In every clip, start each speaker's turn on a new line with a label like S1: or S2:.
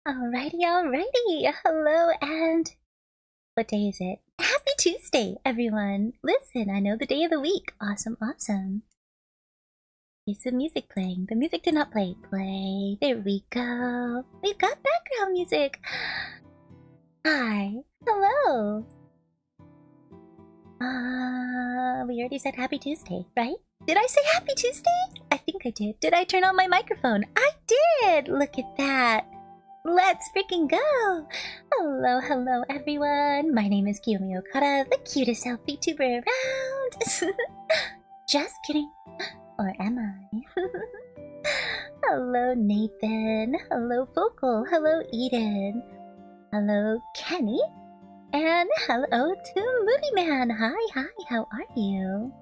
S1: Alrighty, alrighty. Hello, and what day is it? Happy Tuesday, everyone. Listen, I know the day of the week. Awesome, awesome. Is the music playing? The music did not play. Play. There we go. We've got background music. Hi. Hello. We already said Happy Tuesday, right? Did I say Happy Tuesday? I think I did. Did I turn on my microphone? I did! Look at that. Let's freaking go! Hello, hello everyone! My name is Kiyomi Okada, the cutest healthy tuber around! Just kidding. Or am I? Hello Nathan, hello Focal, hello Eden, hello Kenny, and hello to Movie Man! Hi, how are you?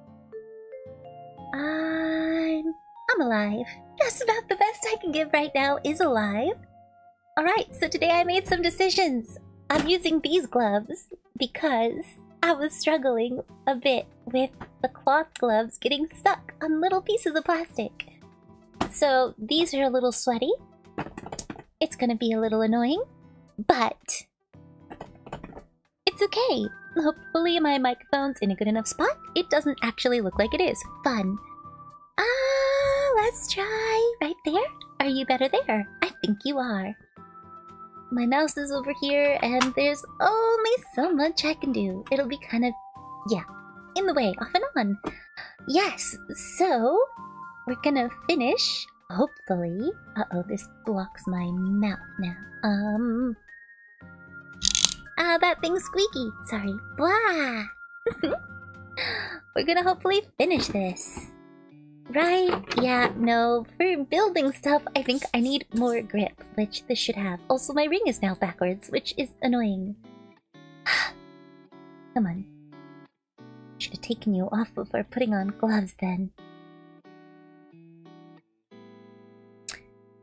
S1: I'm alive. That's about the best I can give right now is alive. Alright, so today I made some decisions. I'm using these gloves because I was struggling a bit with the cloth gloves getting stuck on little pieces of plastic. So these are a little sweaty. It's gonna be a little annoying, but it's okay. Hopefully my microphone's in a good enough spot. It doesn't actually look like it is. Fun. Let's try right there. Are you better there? I think you are. My mouse is over here, and there's only so much I can do. It'll be kind of, yeah, in the way, off and on. Yes, so we're gonna finish, hopefully. Uh-oh, this blocks my mouth now. That thing's squeaky. Sorry. Blah! We're gonna hopefully finish this. Right? Yeah, no. For building stuff, I think I need more grip, which this should have. Also, my ring is now backwards, which is annoying. Come on. Should have taken you off before putting on gloves then.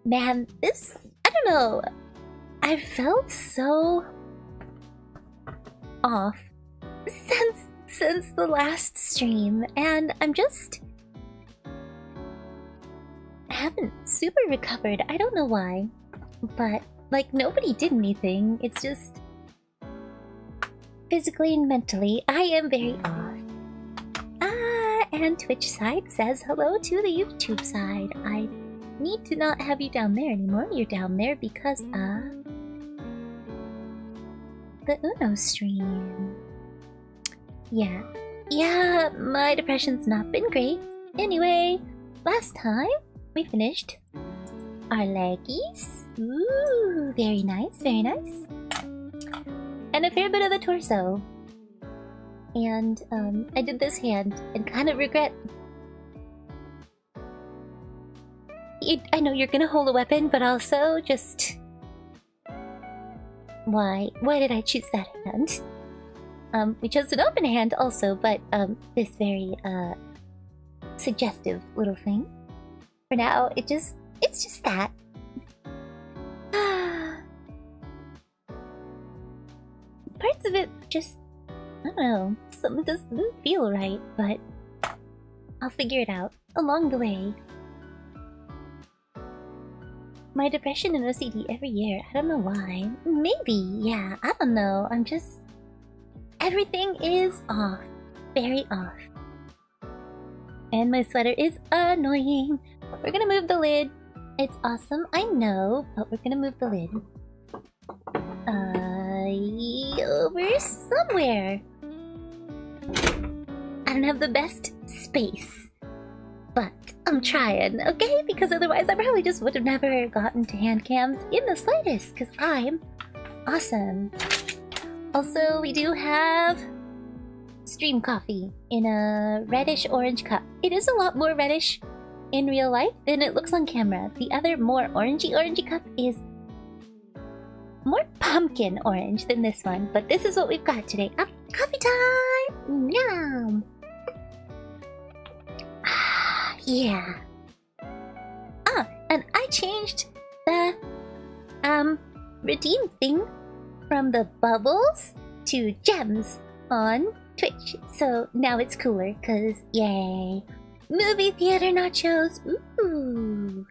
S1: Man, this... I don't know. I felt so... off since the last stream, and I'm just... haven't super recovered. I don't know why, but like nobody did anything. It's just physically and mentally I am very off. And Twitch side says hello to the YouTube side. I need to not have you down there anymore. You're down there because of the Uno stream. Yeah, my depression's not been great. Anyway, last time we finished our leggies. Ooh, very nice, very nice. And a fair bit of the torso. And I did this hand and kind of regret. I know you're gonna hold a weapon, but also just... Why did I choose that hand? We chose an open hand also, but this very suggestive little thing. For now, it's just that. Parts of it just, I don't know, something doesn't feel right, but I'll figure it out along the way. My depression and OCD every year, I don't know why. Maybe, yeah, I don't know, I'm just... Everything is off. Very off. And my sweater is annoying. We're gonna move the lid. It's awesome, I know, but we're gonna move the lid. Over somewhere. I don't have the best space, but I'm trying, okay? Because otherwise I probably just would have never gotten to hand cams in the slightest, because I'm awesome. Also, we do have stream coffee in a reddish orange cup. It is a lot more reddish in real life than it looks on camera. The other more orangey cup is more pumpkin orange than this one, but this is what we've got today. Up, coffee time! Yum! Ah, yeah. Ah, and I changed the redeem thing from the bubbles to gems on Twitch. So now it's cooler, cause yay. Movie theater nachos. Ooh.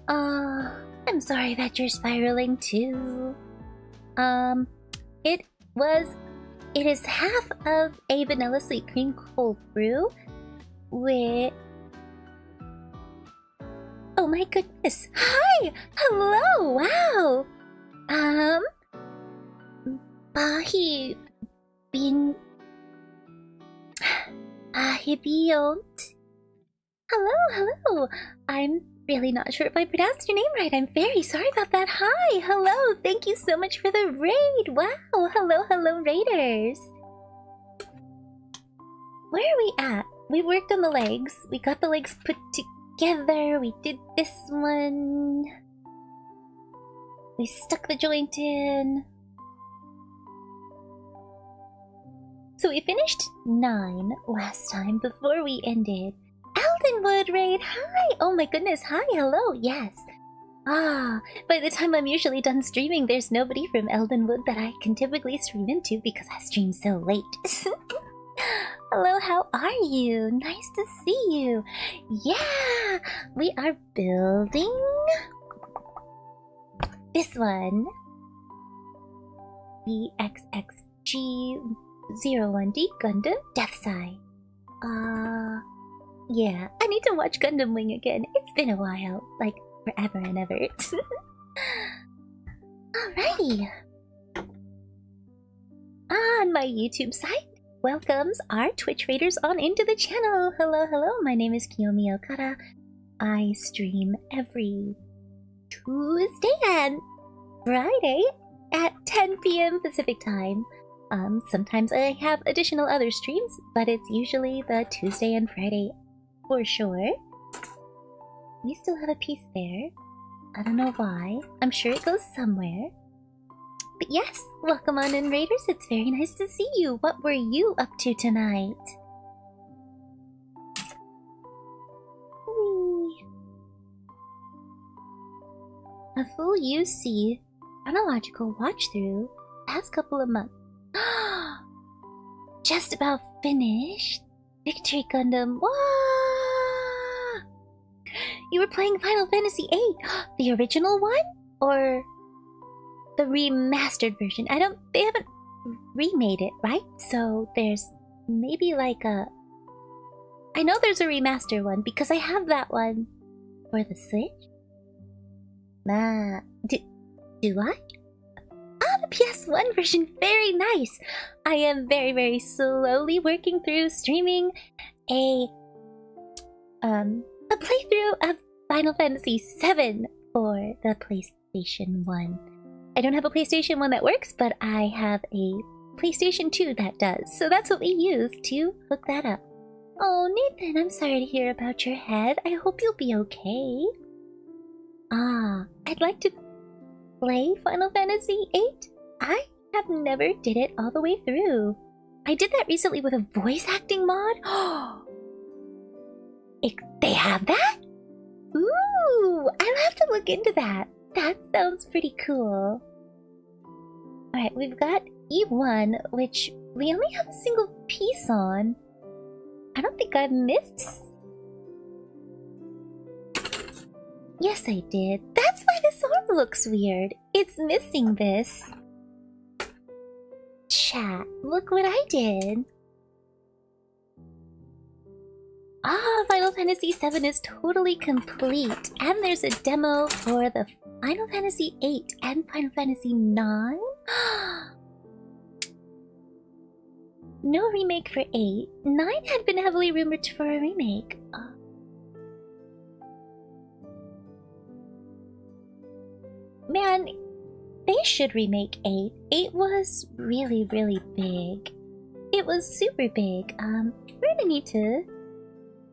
S1: I'm sorry that you're spiraling too. It is half of a vanilla sweet cream cold brew with... Oh my goodness. Hi! Hello! Wow! Bahibiyont. Hello. I'm really not sure if I pronounced your name right. I'm very sorry about that. Hi! Hello! Thank you so much for the raid! Wow! Hello, raiders! Where are we at? We worked on the legs. We got the legs put together. We did this one. We stuck the joint in. So we finished 9 last time before we ended. Eldenwood raid! Hi! Oh my goodness, hi, hello, yes. Ah, by the time I'm usually done streaming, there's nobody from Eldenwood that I can typically stream into because I stream so late. Hello, how are you? Nice to see you. Yeah, we are building this one. The XXXG-01D Gundam Deathscythe. Yeah, I need to watch Gundam Wing again. It's been a while, like forever and ever. Alrighty. On my YouTube site welcomes our Twitch raiders on into the channel. Hello, my name is Kiyomi Okada. I stream every Tuesday and Friday at 10 p.m. Pacific time. Sometimes I have additional other streams, but it's usually the Tuesday and Friday for sure. We still have a piece there. I don't know why. I'm sure it goes somewhere. But yes, welcome on in, raiders. It's very nice to see you. What were you up to tonight? Whee. A full UC chronological watch through past couple of months. Just about finished. Victory Gundam. Wah! You were playing Final Fantasy VIII, the original one, or the remastered version? They haven't remade it, right? So there's maybe like a... I know there's a remaster one because I have that one for the Switch. Do I? The PS1 version, very nice. I am very slowly working through streaming a playthrough of Final Fantasy VII for the PlayStation 1. I don't have a PlayStation 1 that works, but I have a PlayStation 2 that does. So that's what we use to hook that up. Oh, Nathan, I'm sorry to hear about your head. I hope you'll be okay. I'd like to play Final Fantasy VIII. I have never did it all the way through. I did that recently with a voice acting mod. They have that? Ooh, I'll have to look into that. That sounds pretty cool. Alright, we've got E1, which we only have a single piece on. I don't think I missed... Yes, I did. That's why this arm looks weird. It's missing this. Chat, look what I did. Final Fantasy VII is totally complete. And there's a demo for the Final Fantasy VIII and Final Fantasy IX. No remake for 8. 9 had been heavily rumored for a remake. Man, they should remake 8. 8 was really, really big. It was super big. We're gonna need to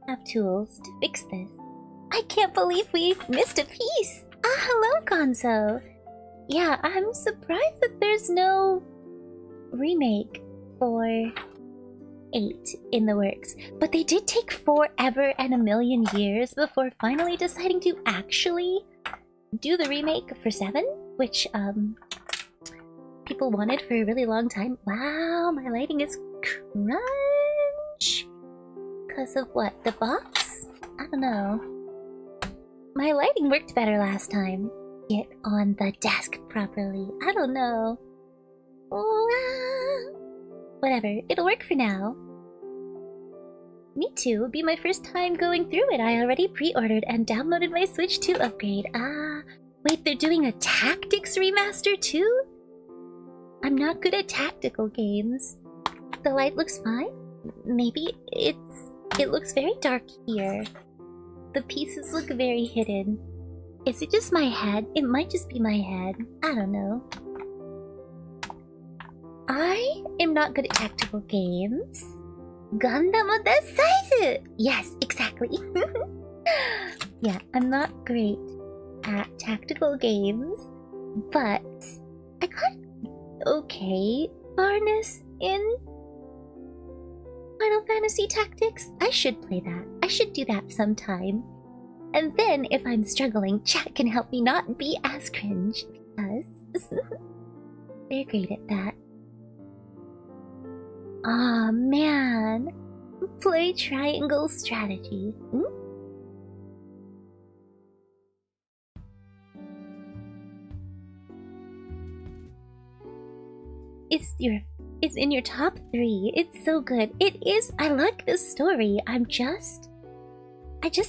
S1: have tools to fix this. I can't believe we missed a piece! Ah, hello, Gonzo! Yeah, I'm surprised that there's no remake for 8 in the works. But they did take forever and a million years before finally deciding to actually do the remake for 7, which, people wanted for a really long time. Wow, my lighting is crunch! Because of what? The box? I don't know. My lighting worked better last time. Get on the desk properly. I don't know. Whatever, it'll work for now. Me too, it'll be my first time going through it. I already pre-ordered and downloaded my Switch 2 upgrade. Wait, they're doing a tactics remaster too? I'm not good at tactical games. The light looks fine. Maybe it looks very dark here. The pieces look very hidden. Is it just my head? It might just be my head. I don't know. I am not good at tactical games. Gundam Deathscythe! Yes, exactly. Yeah, I'm not great at tactical games, but I got okay farness in Final Fantasy Tactics. I should play that. I should do that sometime. And then, if I'm struggling, chat can help me not be as cringe, because they're great at that. Aw, man. Play triangle strategy. It's in your top 3. It's so good. It is. I like this story. I just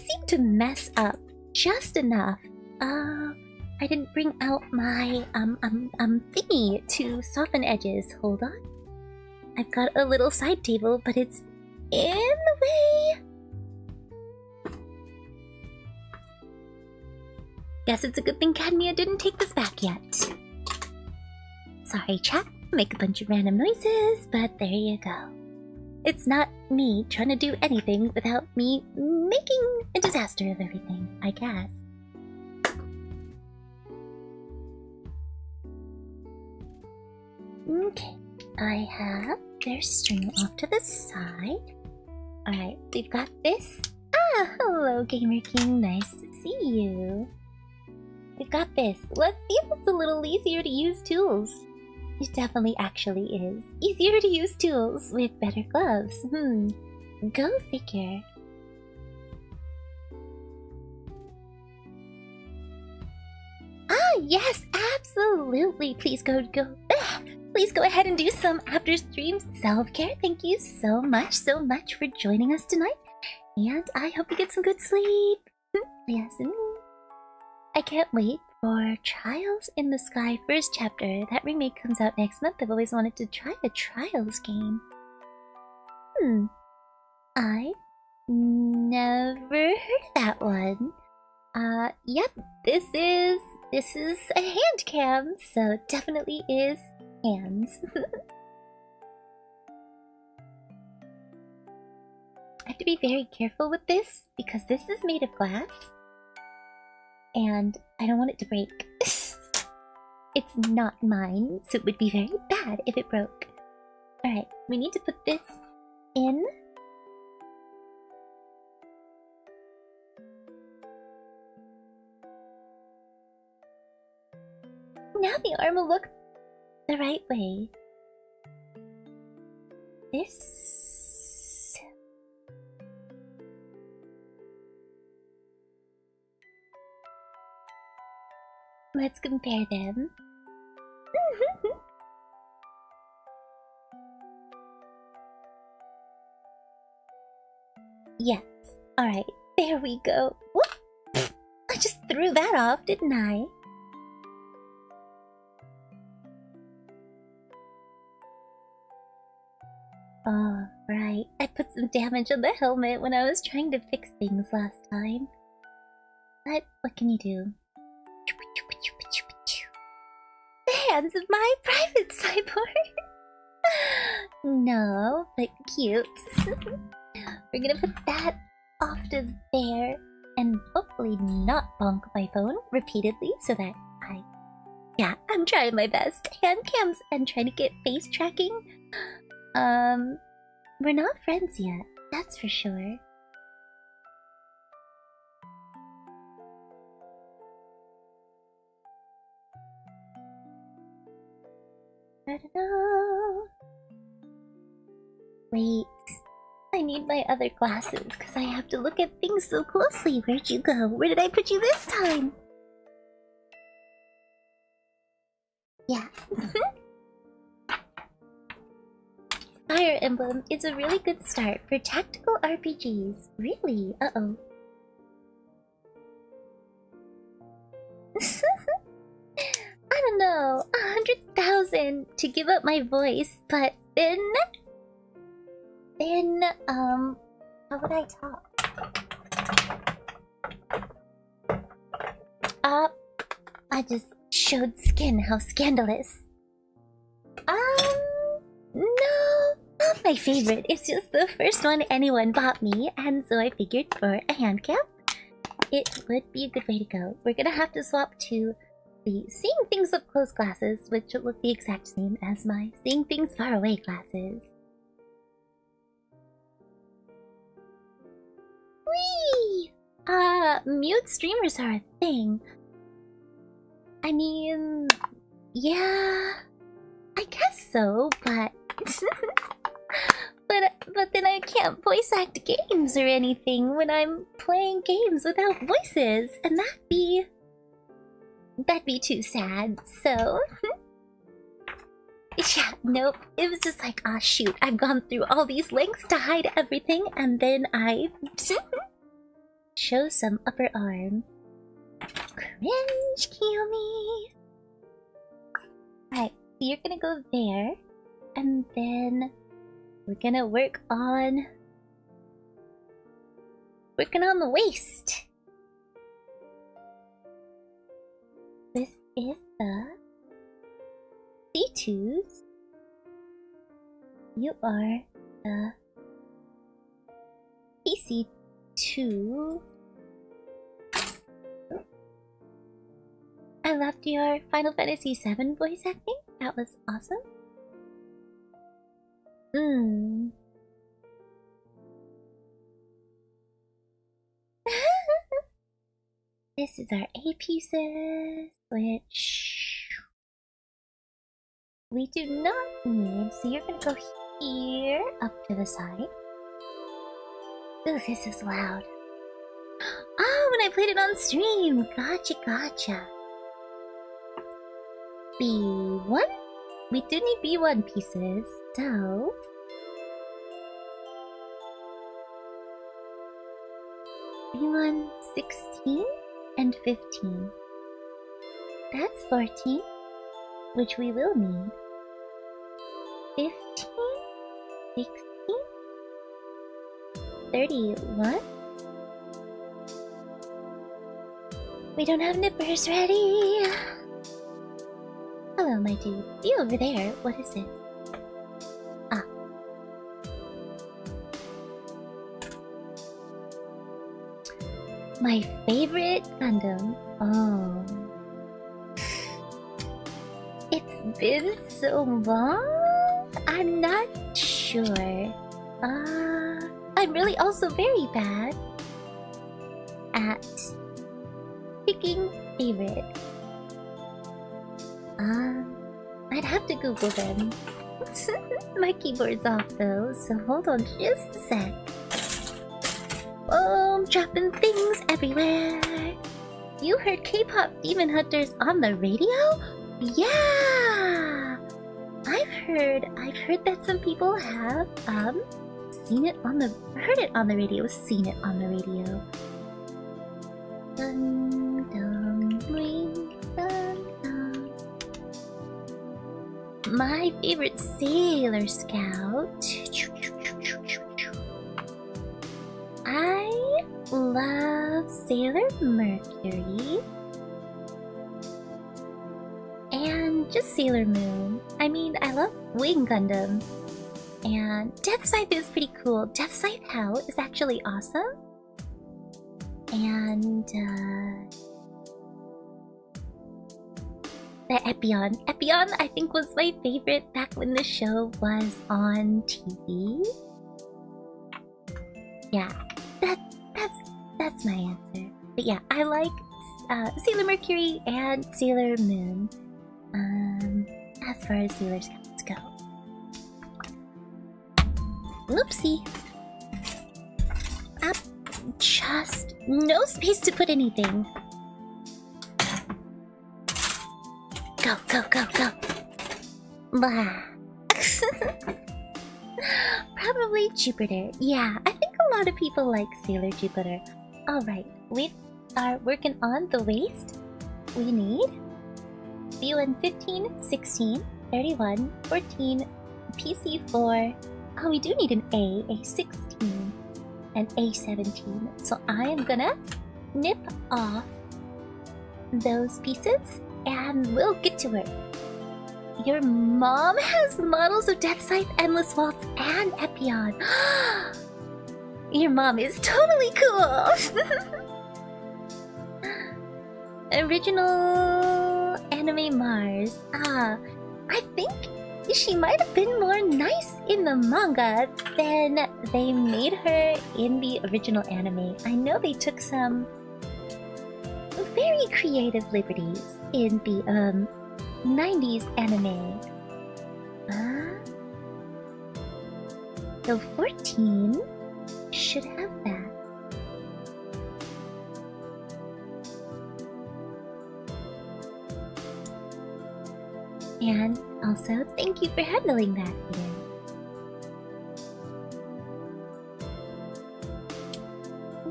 S1: seem to mess up just enough. I didn't bring out my thingy to soften edges. Hold on. I've got a little side table, but it's in the way. Guess it's a good thing Cadmia didn't take this back yet. Sorry, chat. Make a bunch of random noises, but there you go. It's not me trying to do anything without me making a disaster of everything, I guess. Okay, I have their string off to the side. Alright, we've got this. Ah, hello, Gamer King. Nice to see you. We've got this. Let's see if it's a little easier to use tools. It definitely actually is. Easier to use tools with better gloves. Go figure. Ah, yes, absolutely. Please go ahead and do some after stream self-care. Thank you so much for joining us tonight. And I hope you get some good sleep. Yes, I can't wait for Trials in the Sky first chapter. That remake comes out next month. I've always wanted to try a Trials game. I never heard of that one. Yep, this is a hand cam, so it definitely is hands. I have to be very careful with this because this is made of glass. And I don't want it to break. It's not mine, so it would be very bad if it broke. Alright, we need to put this in. Now the arm will look the right way. This... Let's compare them. Yes. Alright, there we go. Whoop! I just threw that off, didn't I? Oh, right. I put some damage on the helmet when I was trying to fix things last time. But what can you do? hands of my private cyborg. No, but cute. We're gonna put that off to there and hopefully not bonk my phone repeatedly so that yeah, I'm trying my best. Hand cams and trying to get face tracking. We're not friends yet, that's for sure. I don't know. Wait, I need my other glasses because I have to look at things so closely. Where'd you go? Where did I put you this time? Yeah. Fire Emblem is a really good start for tactical RPGs. Really? Uh-oh. I don't know, 100,000 to give up my voice, but then, how would I talk? I just showed Skin how scandalous. No, not my favorite. It's just the first one anyone bought me, and so I figured for a hand cam, it would be a good way to go. We're gonna have to swap to the Seeing Things Up Close glasses, which will look the exact same as my Seeing Things Far Away glasses. Whee! Mute streamers are a thing. I mean, yeah, I guess so, but but then I can't voice act games or anything when I'm playing games without voices, and that'd be too sad. So yeah, nope. It was just like, ah, shoot, I've gone through all these lengths to hide everything, and then I show some upper arm. Cringe, Kiyomi. Alright, so you're gonna go there, and then we're gonna work on the waist. This is the C2s. You are the PC2. I loved your Final Fantasy VII voice acting. That was awesome. This is our A pieces, which we do not need. So you're gonna go here, up to the side. Ooh, this is loud. Oh, when I played it on stream. Gotcha, gotcha. B1? We do need B1 pieces, so B1 16 and 15. That's 14, which we will need. 15, 16, 31. We don't have nippers ready. Hello, my dude. You over there. What is this? Ah. My favorite Gundam. Oh. It's been so long? I'm not sure. I'm really also very bad at picking favorite. I'd have to Google them. My keyboard's off though, so hold on just a sec. Oh, I'm dropping things everywhere. You heard K-pop Demon Hunters on the radio? Yeah! I've heard that some people have, heard it on the radio, seen it on the radio. Dun dun ring, dun dun. My favorite Sailor Scout. I love Sailor Mercury. And just Sailor Moon. I mean, I love Wing Gundam. And Deathscythe is pretty cool. Deathscythe Hell is actually awesome. And, the Epion. Epion, I think, was my favorite back when the show was on TV. Yeah, that's my answer. But yeah, I like Sailor Mercury and Sailor Moon. As far as Sailor Scouts go. Oopsie. Just no space to put anything. Go, go, go, go. Blah. Probably Jupiter. Yeah, I think a lot of people like Sailor Jupiter. Alright, we are working on the waist. We need B1 15, 16, 31, 14, PC4. Oh, we do need an A 16, and A 17. So I am gonna nip off those pieces and we'll get to it. Your mom has models of Deathscythe, Endless Waltz, and Epion. Your mom is totally cool! Original anime Mars. I think she might have been more nice in the manga than they made her in the original anime. I know they took some very creative liberties in the 90s anime. So 14 should have that. And also, thank you for handling that, Eden.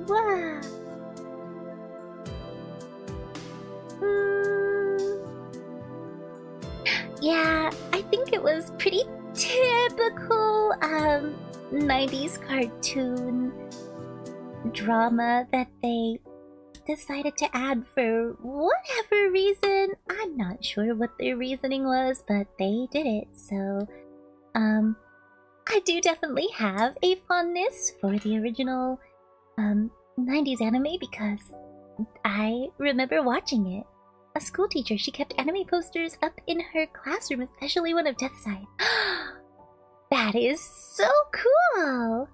S1: Wow. Yeah, I think it was pretty typical 90s cartoon drama that they decided to add for whatever reason. I'm not sure what their reasoning was, but they did it. So, I do definitely have a fondness for the original 90s anime because I remember watching it. A school teacher, she kept anime posters up in her classroom, especially one of Deathscythe. That is so cool!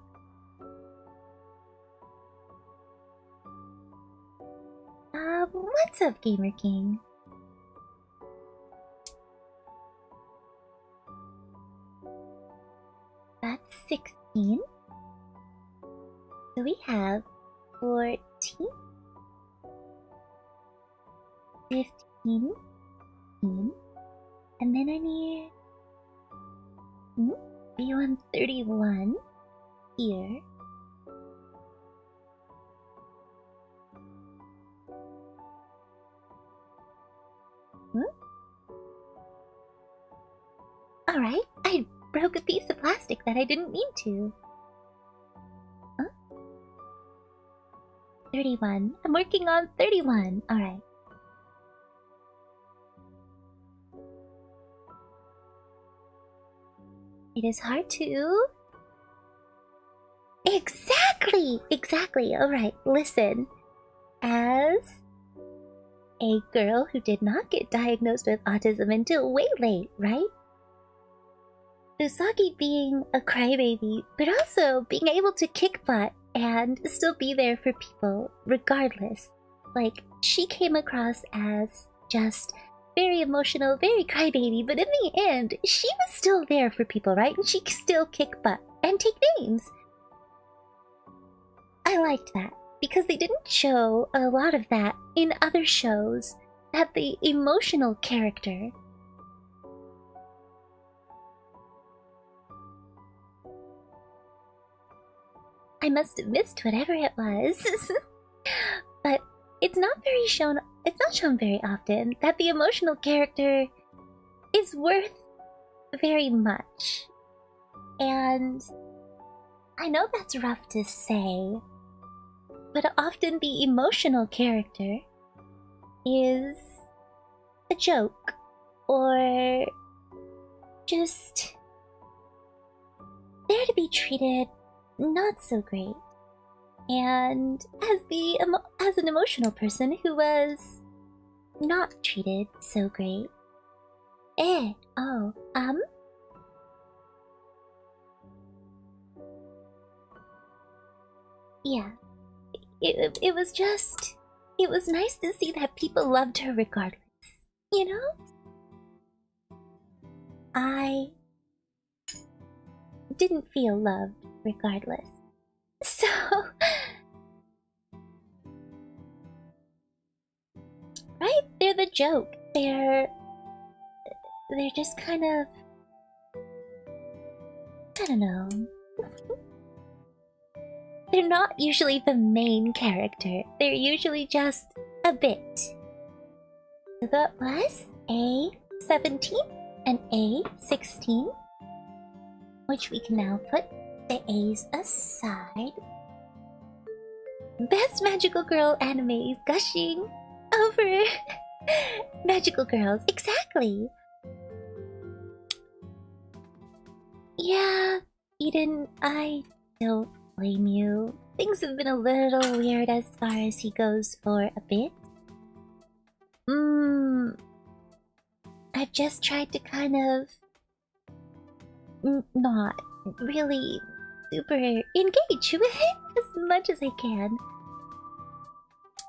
S1: What's up, Gamer King? That's 16. So we have 14, 15, and then I need B131 here. Alright, I broke a piece of plastic that I didn't mean to. 31. I'm working on 31. Alright. It is hard to... Exactly! Exactly. Alright, listen. As a girl who did not get diagnosed with autism until way late, right? Usagi being a crybaby, but also being able to kick butt and still be there for people regardless. Like, she came across as just very emotional, very crybaby, but in the end, she was still there for people, right? And she could still kick butt and take names. I liked that, because they didn't show a lot of that in other shows, that the emotional character... I must have missed whatever it was. But it's not shown very often that the emotional character is worth very much. And I know that's rough to say, but often the emotional character is a joke or just there to be treated not so great. And as an emotional person who was not treated so great. Yeah. It was just... It was nice to see that people loved her regardless. You know? I didn't feel loved regardless. So... Right? They're the joke. They're just kind of... I don't know. They're not usually the main character. They're usually just a bit. So that was A17 and A16, which we can now put the A's aside. Best magical girl anime gushing over magical girls. Exactly. Yeah, Eden, I don't blame you. Things have been a little weird as far as he goes for a bit. I've just tried to kind of not really super engage with it as much as I can.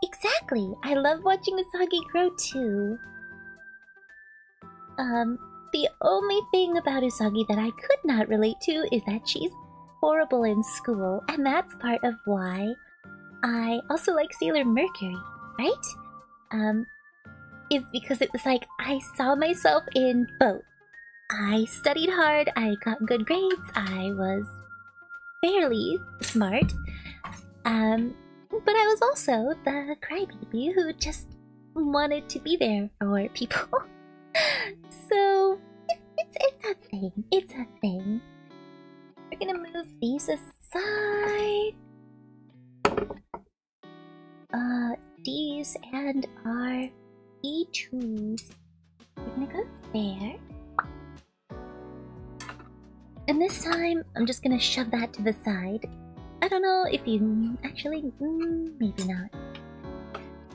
S1: Exactly. I love watching Usagi grow too. The only thing about Usagi that I could not relate to is that she's horrible in school, and that's part of why I also like Sailor Mercury, right? It's because it was like I saw myself in both. I studied hard, I got good grades, I was fairly smart, but I was also the crybaby who just wanted to be there for people. So, it's a thing. It's a thing. We're gonna move these aside. These and our E2s. We're gonna go there. And this time, I'm just gonna shove that to the side. I don't know if you actually... maybe not.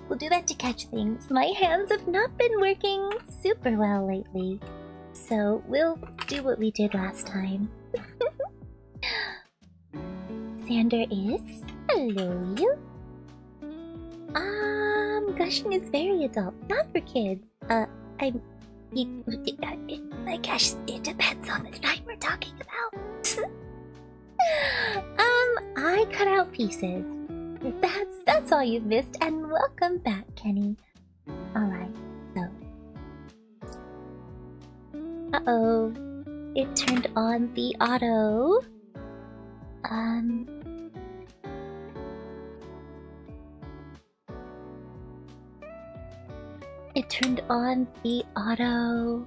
S1: We'll do that to catch things. My hands have not been working super well lately. So we'll do what we did last time. Sander is... Hello, you. Gushing is very adult. Not for kids. I guess it depends on the time we're talking about. I cut out pieces. That's all you've missed, and welcome back, Kenny. Alright, so... Uh-oh. It turned on the auto. It turned on the auto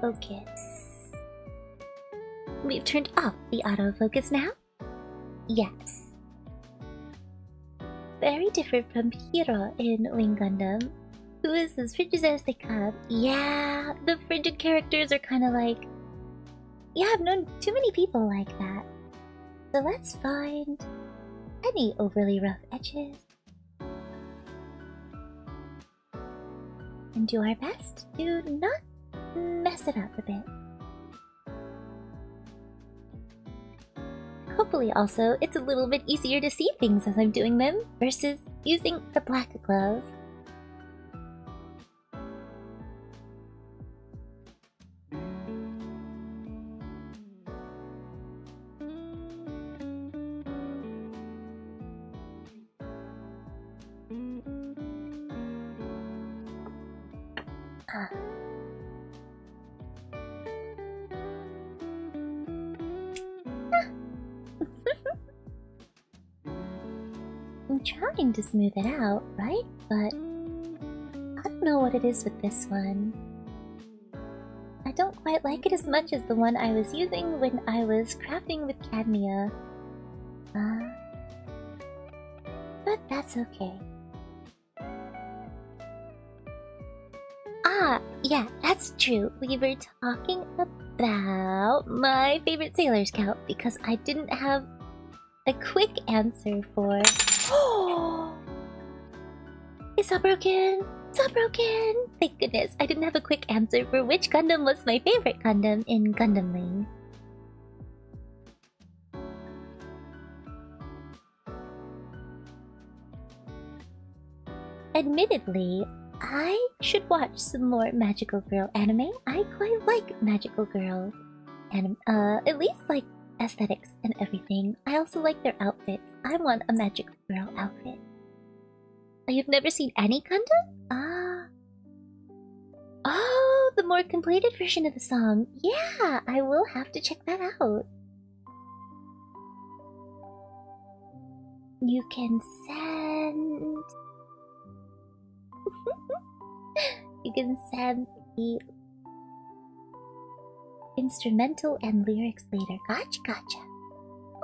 S1: focus. We've turned off the autofocus now? Yes. Very different from Hiro in Wing Gundam, who is as frigid as they come. Yeah, the frigid characters are kind of like... Yeah, I've known too many people like that. So let's find any overly rough edges. And do our best to not mess it up a bit. Hopefully also, it's a little bit easier to see things as I'm doing them versus using the black glove. I'm trying to smooth it out, right? But I don't know what it is with this one. I don't quite like it as much as the one I was using when I was crafting with Cadmia. But that's okay. Yeah, that's true. We were talking about my favorite Sailor Scout because I didn't have a quick answer for... It's all broken! It's all broken! Thank goodness, I didn't have a quick answer for which Gundam was my favorite Gundam in Gundam Wing. Admittedly, I should watch some more Magical Girl anime. I quite like Magical Girl anime, at least like aesthetics and everything. I also like their outfits. I want a Magical Girl outfit. Oh, you've never seen any Gundam? Ah. Oh, the more completed version of the song. Yeah, I will have to check that out. You can send... You can send the instrumental and lyrics later. Gotcha, gotcha.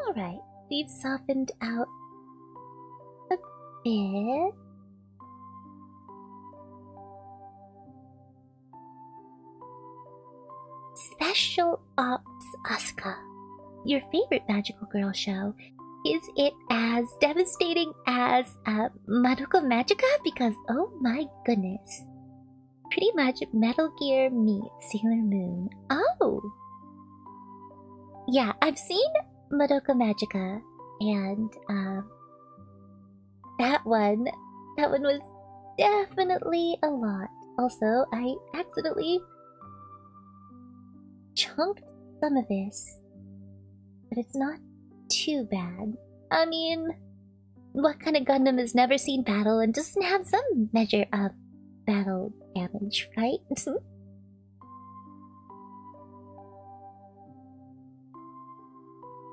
S1: Alright, we've softened out a bit. Special Ops Asuka. Your favorite Magical Girl show. Is it as devastating as Madoka Magica? Because oh my goodness. Pretty much Metal Gear meets Sailor Moon. Oh! Yeah, I've seen Madoka Magica, and that one was definitely a lot. Also, I accidentally chunked some of this, but it's not too bad. I mean, what kind of Gundam has never seen battle and doesn't have some measure of battle damage, right?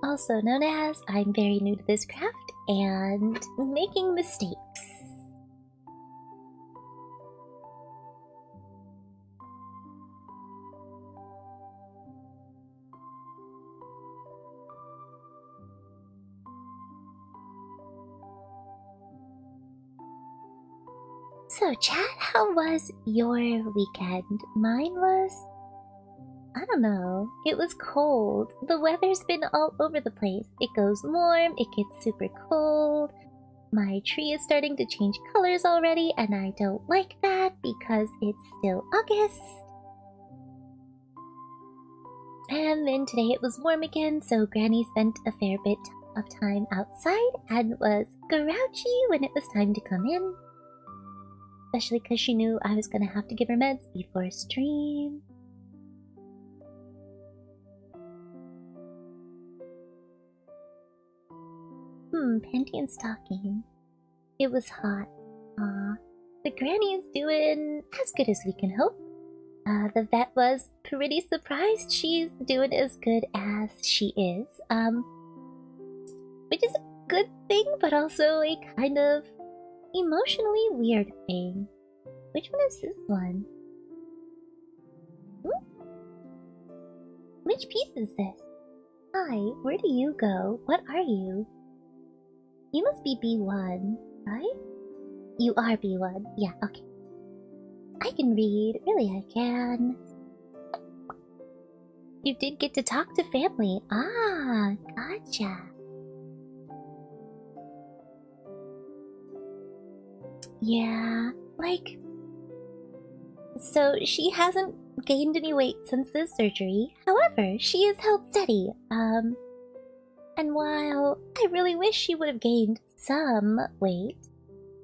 S1: Also known as, I'm very new to this craft and making mistakes. So chat, how was your weekend? Mine was... I don't know. It was cold. The weather's been all over the place. It goes warm, it gets super cold. My tree is starting to change colors already, and I don't like that because it's still August. And then today it was warm again, so Granny spent a fair bit of time outside and was grouchy when it was time to come in. Especially because she knew I was gonna have to give her meds before stream. Panty and stocking. It was hot. The granny is doing as good as we can hope. The vet was pretty surprised she's doing as good as she is. Which is a good thing, but also a kind of emotionally weird thing. Which one is this one? Which piece is this? Hi, where do you go? What are you? You must be B1, right? You are B1. Yeah, okay. I can read. Really, I can. You did get to talk to family. Ah, gotcha. Yeah, like... So, she hasn't gained any weight since this surgery. However, she is held steady. And while I really wish she would have gained some weight,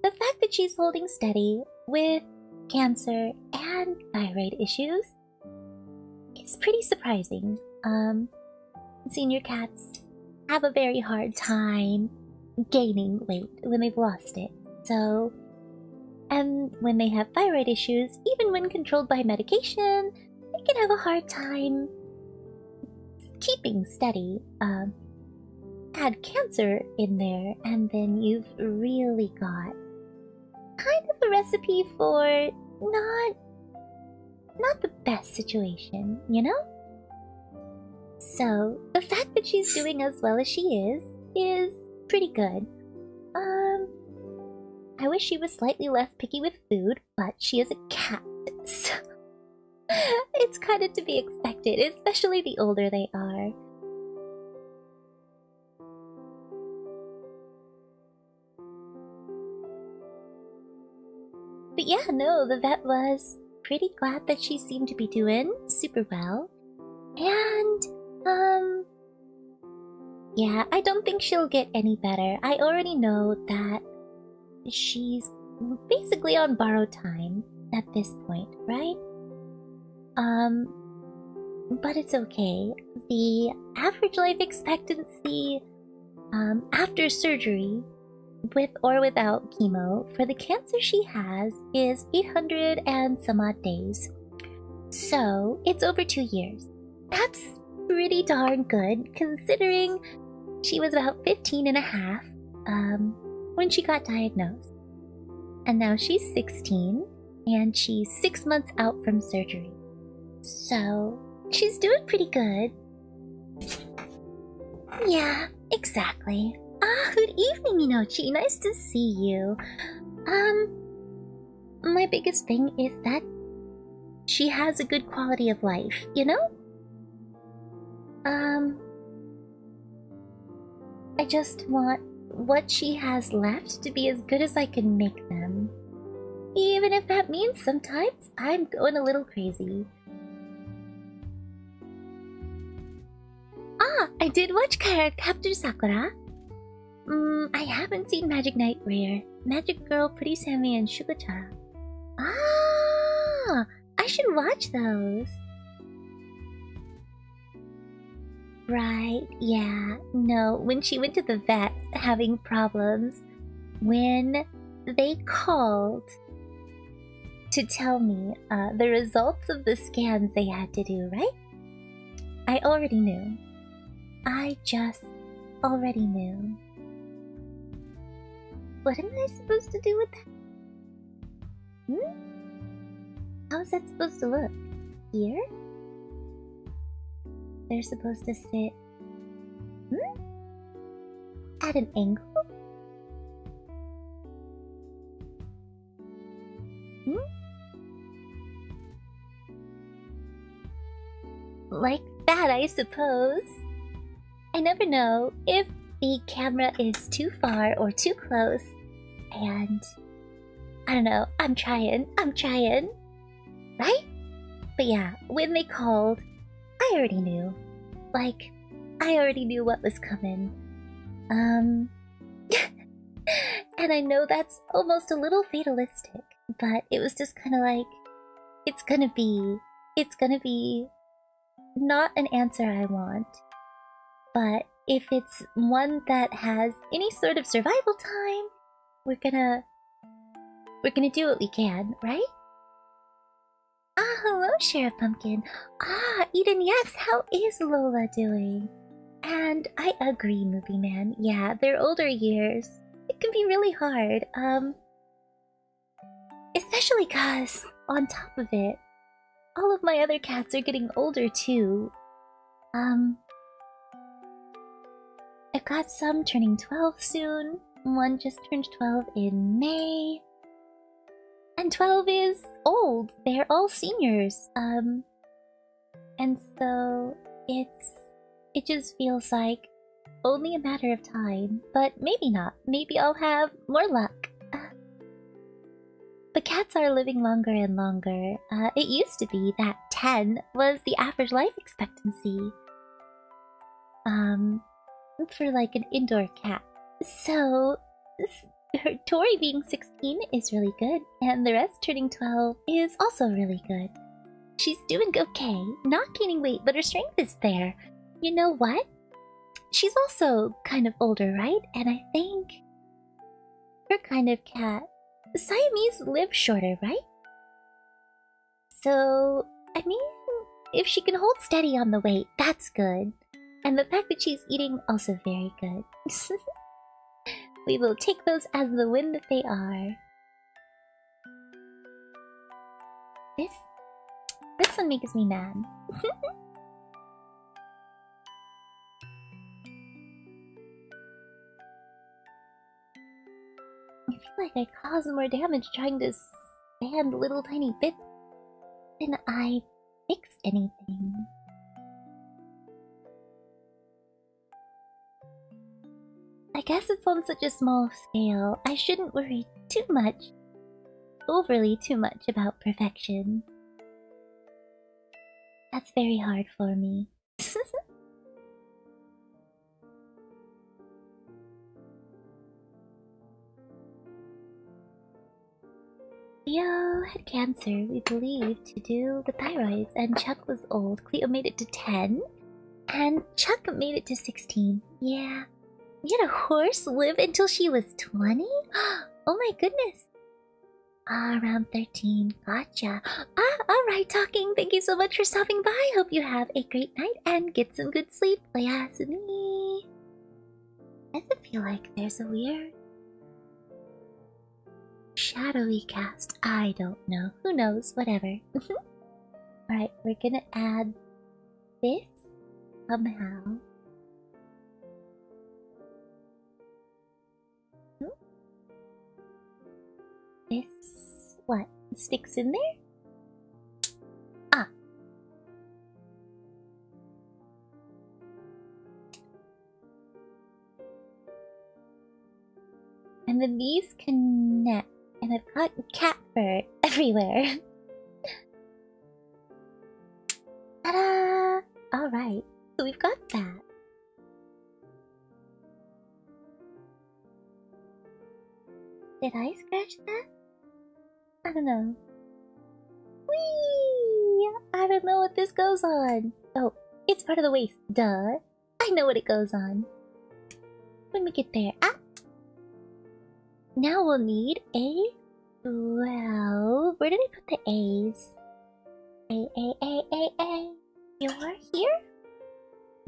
S1: the fact that she's holding steady with cancer and thyroid issues is pretty surprising. Senior cats have a very hard time gaining weight when they've lost it. So, and when they have thyroid issues, even when controlled by medication, they can have a hard time keeping steady. Add cancer in there, and then you've really got kind of a recipe for not the best situation, you know? So, the fact that she's doing as well as she is pretty good. I wish she was slightly less picky with food, but she is a cat, so It's kind of to be expected, especially the older they are. But yeah, no, the vet was pretty glad that she seemed to be doing super well. And, yeah, I don't think she'll get any better. I already know that she's basically on borrowed time at this point, right? But it's okay. The average life expectancy, after surgery, with or without chemo, for the cancer she has is 800 and some odd days. So, it's over 2 years. That's pretty darn good, considering she was about 15 and a half, when she got diagnosed. And now she's 16, and she's 6 months out from surgery. So, she's doing pretty good. Yeah, exactly. Good evening, Minochi. Nice to see you. My biggest thing is that she has a good quality of life, you know? I just want what she has left to be as good as I can make them. Even if that means sometimes I'm going a little crazy. I did watch Capture Sakura. I haven't seen Magic Knight Rare, Magic Girl, Pretty Sammy, and Shugachara. I should watch those. Right, yeah. No, when she went to the vet having problems, when they called to tell me the results of the scans they had to do, right? I already knew. I just already knew. What am I supposed to do with that? How is that supposed to look? Here? They're supposed to sit... at an angle? Like that, I suppose. I never know if the camera is too far or too close, and I don't know, I'm trying, right? But yeah, when they called, I already knew. Like, I already knew what was coming. And I know that's almost a little fatalistic, but it was just kind of like, it's gonna be not an answer I want. But if it's one that has any sort of survival time, we're gonna do what we can, right? Hello, Sheriff Pumpkin. Eden, yes, how is Lola doing? And I agree, Movie Man. Yeah, their older years, it can be really hard. Especially 'cause, on top of it, all of my other cats are getting older too. I've got some turning 12 soon. One just turned 12 in May. And 12 is old. They're all seniors. And so it just feels like only a matter of time. But maybe not. Maybe I'll have more luck. But cats are living longer and longer. It used to be that 10 was the average life expectancy. For like an indoor cat. So, Tori being 16 is really good, and the rest turning 12 is also really good. She's doing okay, not gaining weight, but her strength is there. You know what? She's also kind of older, right? And I think her kind of cat, Siamese live shorter, right? So, I mean, if she can hold steady on the weight, that's good. And the fact that she's eating, also very good. We will take those as the win that they are. This one makes me mad. I feel like I caused more damage trying to sand little tiny bits than I fix anything. I guess it's on such a small scale. I shouldn't worry overly too much about perfection. That's very hard for me. Leo had cancer, we believe, to do with thyroids, and Chuck was old. Cleo made it to 10, and Chuck made it to 16. Yeah. We had a horse live until she was 20? Oh my goodness. Around 13. Gotcha. Alright, talking. Thank you so much for stopping by. Hope you have a great night and get some good sleep. Yasumi. Does it feel like there's a weird shadowy cast? I don't know. Who knows? Whatever. Alright, we're gonna add this somehow. This... what? Sticks in there? Ah. And then these connect. And I've got cat fur everywhere. Ta-da! Alright, so we've got that. Did I scratch that? I don't know. Whee! I don't know what this goes on. Oh, it's part of the waist. Duh. I know what it goes on. When we get there. Ah! Now we'll need a 12. Where did I put the A's? A. You're here?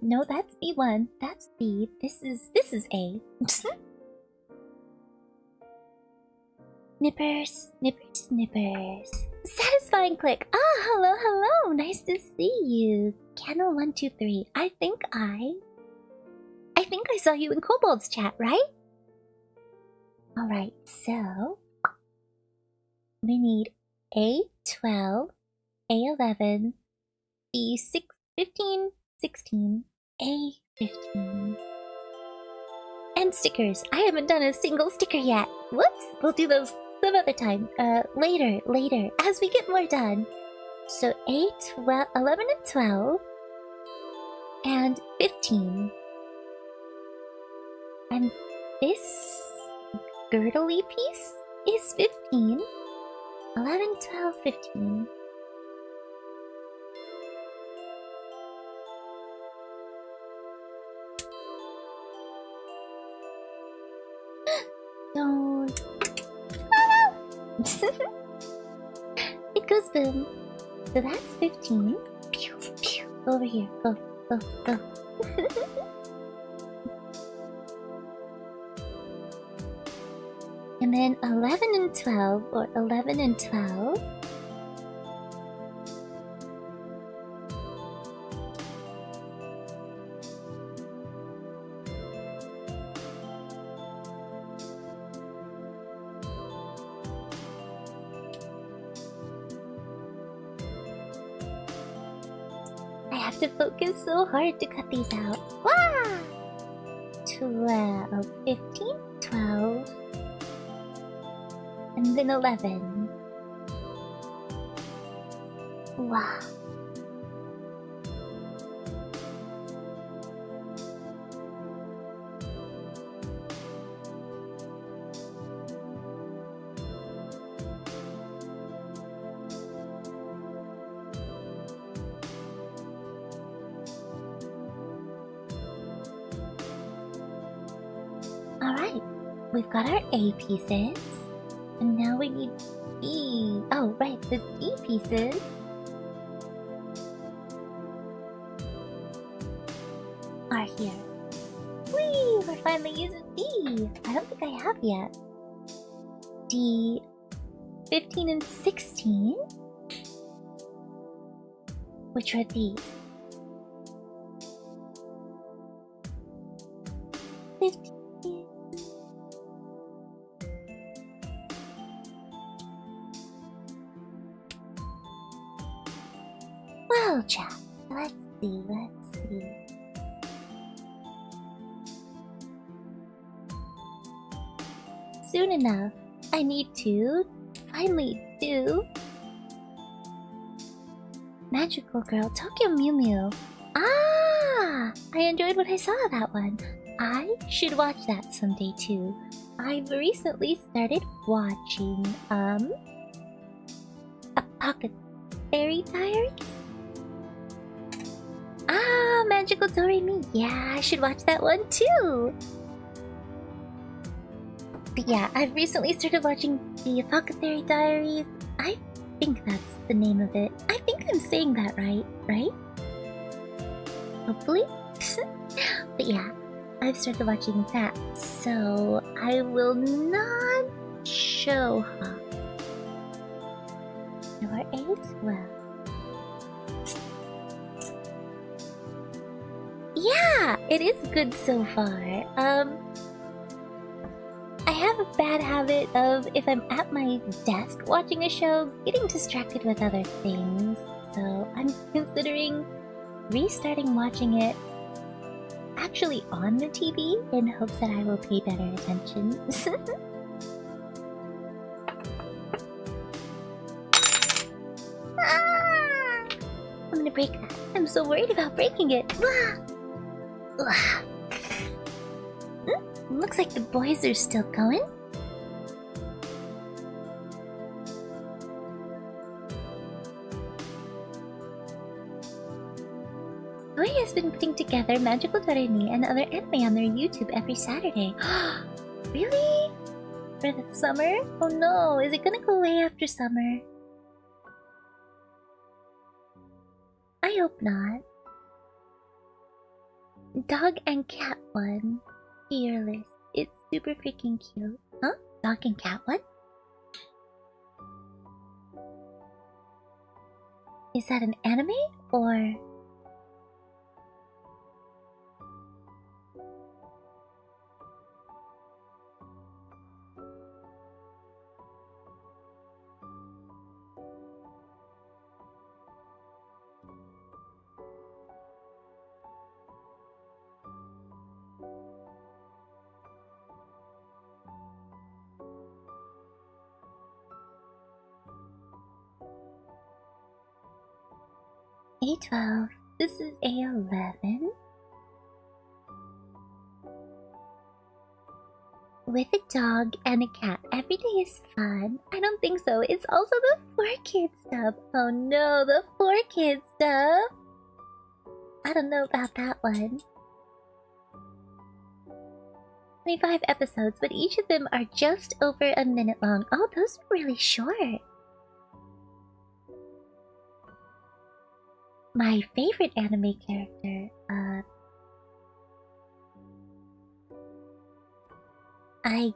S1: No, that's B1. That's B. This is A. Nippers. Satisfying click. Ah, hello. Nice to see you. Kennel 123. I think I saw you in Kobold's chat, right? Alright, so we need A12, A11, B15, 16, A15. And stickers. I haven't done a single sticker yet. Whoops! We'll do those some other time. Later, as we get more done. So A12, 11 and 12, and 15. And this girdly piece is 15. 11, 12, 15. Don't. Oh no! It goes boom. So that's 15. Pew, pew. Over here. Go. And then 11 and 12, or 11 and 12. I have to focus so hard to cut these out. Wow! 12, 15, 12. And then 11. Wow. Alright, we've got our A pieces. And now we need B. Oh, right, the D pieces. Are here. Whee! We're finally using D. I don't think I have yet. D 15 and 16. Which are these? 15. see, let's see. Soon enough, I need to finally do Magical Girl Tokyo Mew Mew. Ah! I enjoyed what I saw of that one. I should watch that someday too. I've recently started watching, Apothecary Diaries? Ah, Magical Doremi. Yeah, I should watch that one too. But yeah, I've recently started watching the Apothecary Diaries. I think that's the name of it. I think I'm saying that right? Hopefully? But yeah, I've started watching that, so I will not show her. Number 8? Well. Yeah, it is good so far. I have a bad habit of, if I'm at my desk watching a show, getting distracted with other things. So I'm considering restarting watching it actually on the TV in hopes that I will pay better attention. Ah! I'm gonna break that. I'm so worried about breaking it. Ah! Looks like the boys are still going. Toei has been putting together Magical Doremi and other anime on their YouTube every Saturday. Really? For the summer? Oh no, is it gonna go away after summer? I hope not. Dog and cat one. Fearless. It's super freaking cute. Huh? Dog and cat one? Is that an anime or... A12. This is A11. With a dog and a cat. Every day is fun. I don't think so. It's also the 4Kids stuff. Oh no, the 4Kids stuff. I don't know about that one. 25 episodes, but each of them are just over a minute long. Oh, those are really short. My favorite anime character, I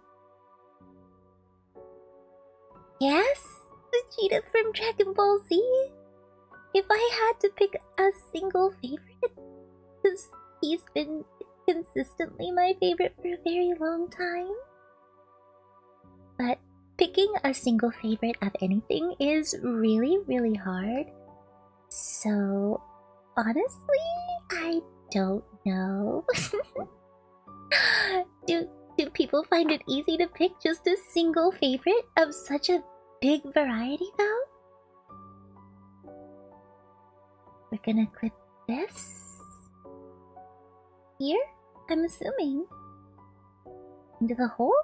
S1: guess Vegeta from Dragon Ball Z? If I had to pick a single favorite, because he's been consistently my favorite for a very long time. But picking a single favorite of anything is really, really hard. So, honestly, I don't know. Do people find it easy to pick just a single favorite of such a big variety, though? We're gonna clip this here, I'm assuming. Into the hole?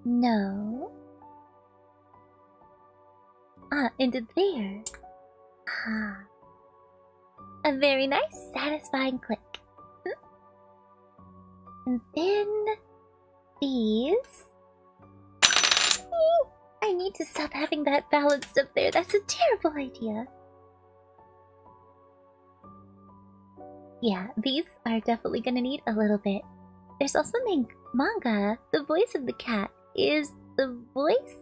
S1: No. Ah, into there. Ah. A very nice, satisfying click. And then... these... I need to stop having that balanced up there. That's a terrible idea. Yeah, these are definitely gonna need a little bit. There's also manga. The voice of the cat is the voice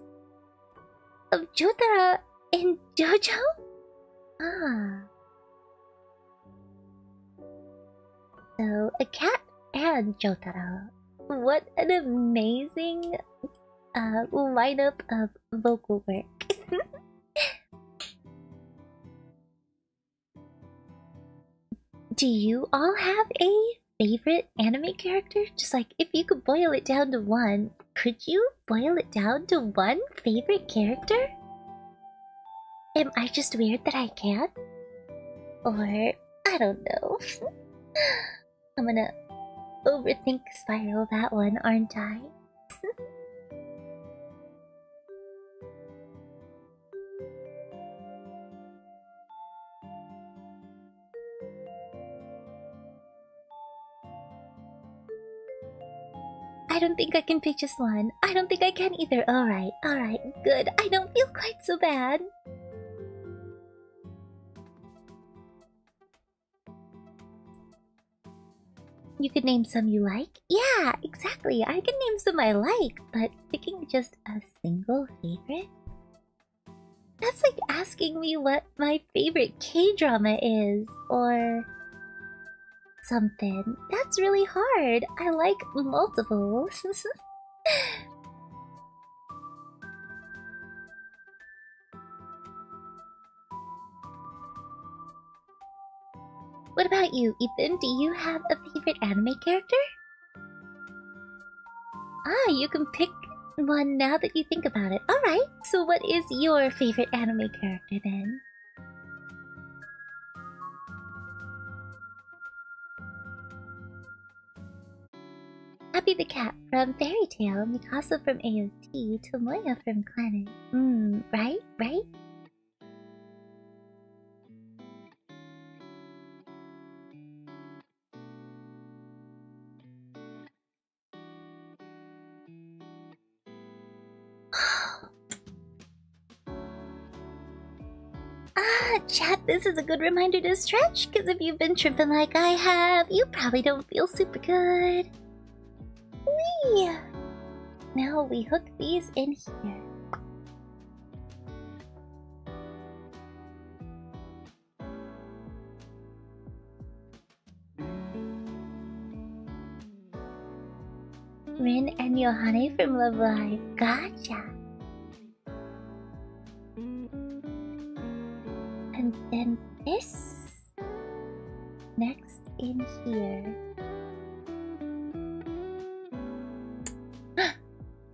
S1: of Jotaro in JoJo? Ah. So, a cat and Jotaro. What an amazing lineup of vocal work. Do you all have a favorite anime character? Just like, if you could boil it down to one, could you boil it down to one favorite character? Am I just weird that I can't? Or, I don't know. I'm gonna overthink spiral that one, aren't I? I don't think I can pick just one. I don't think I can either. Alright, good. I don't feel quite so bad. You could name some you like? Yeah, exactly. I can name some I like, but picking just a single favorite? That's like asking me what my favorite K-drama is, or something. That's really hard. I like multiples. What about you, Ethan? Do you have a favorite anime character? Ah, you can pick one now that you think about it. Alright, so what is your favorite anime character then? Happy the Cat from Fairy Tail, Mikasa from AOT, Tomoya from Planet. Right? Chat, this is a good reminder to stretch, because if you've been tripping like I have, you probably don't feel super good. Whee! Now we hook these in here. Rin and Yohane from Love Live. Gotcha. And then this next in here.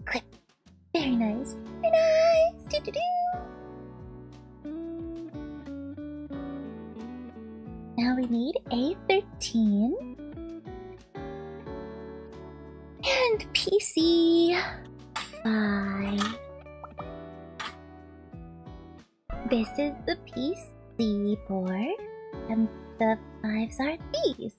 S1: Click. Very nice. Very nice. Now we need A13 and PC 5. This is the PC board, and the 5s are these.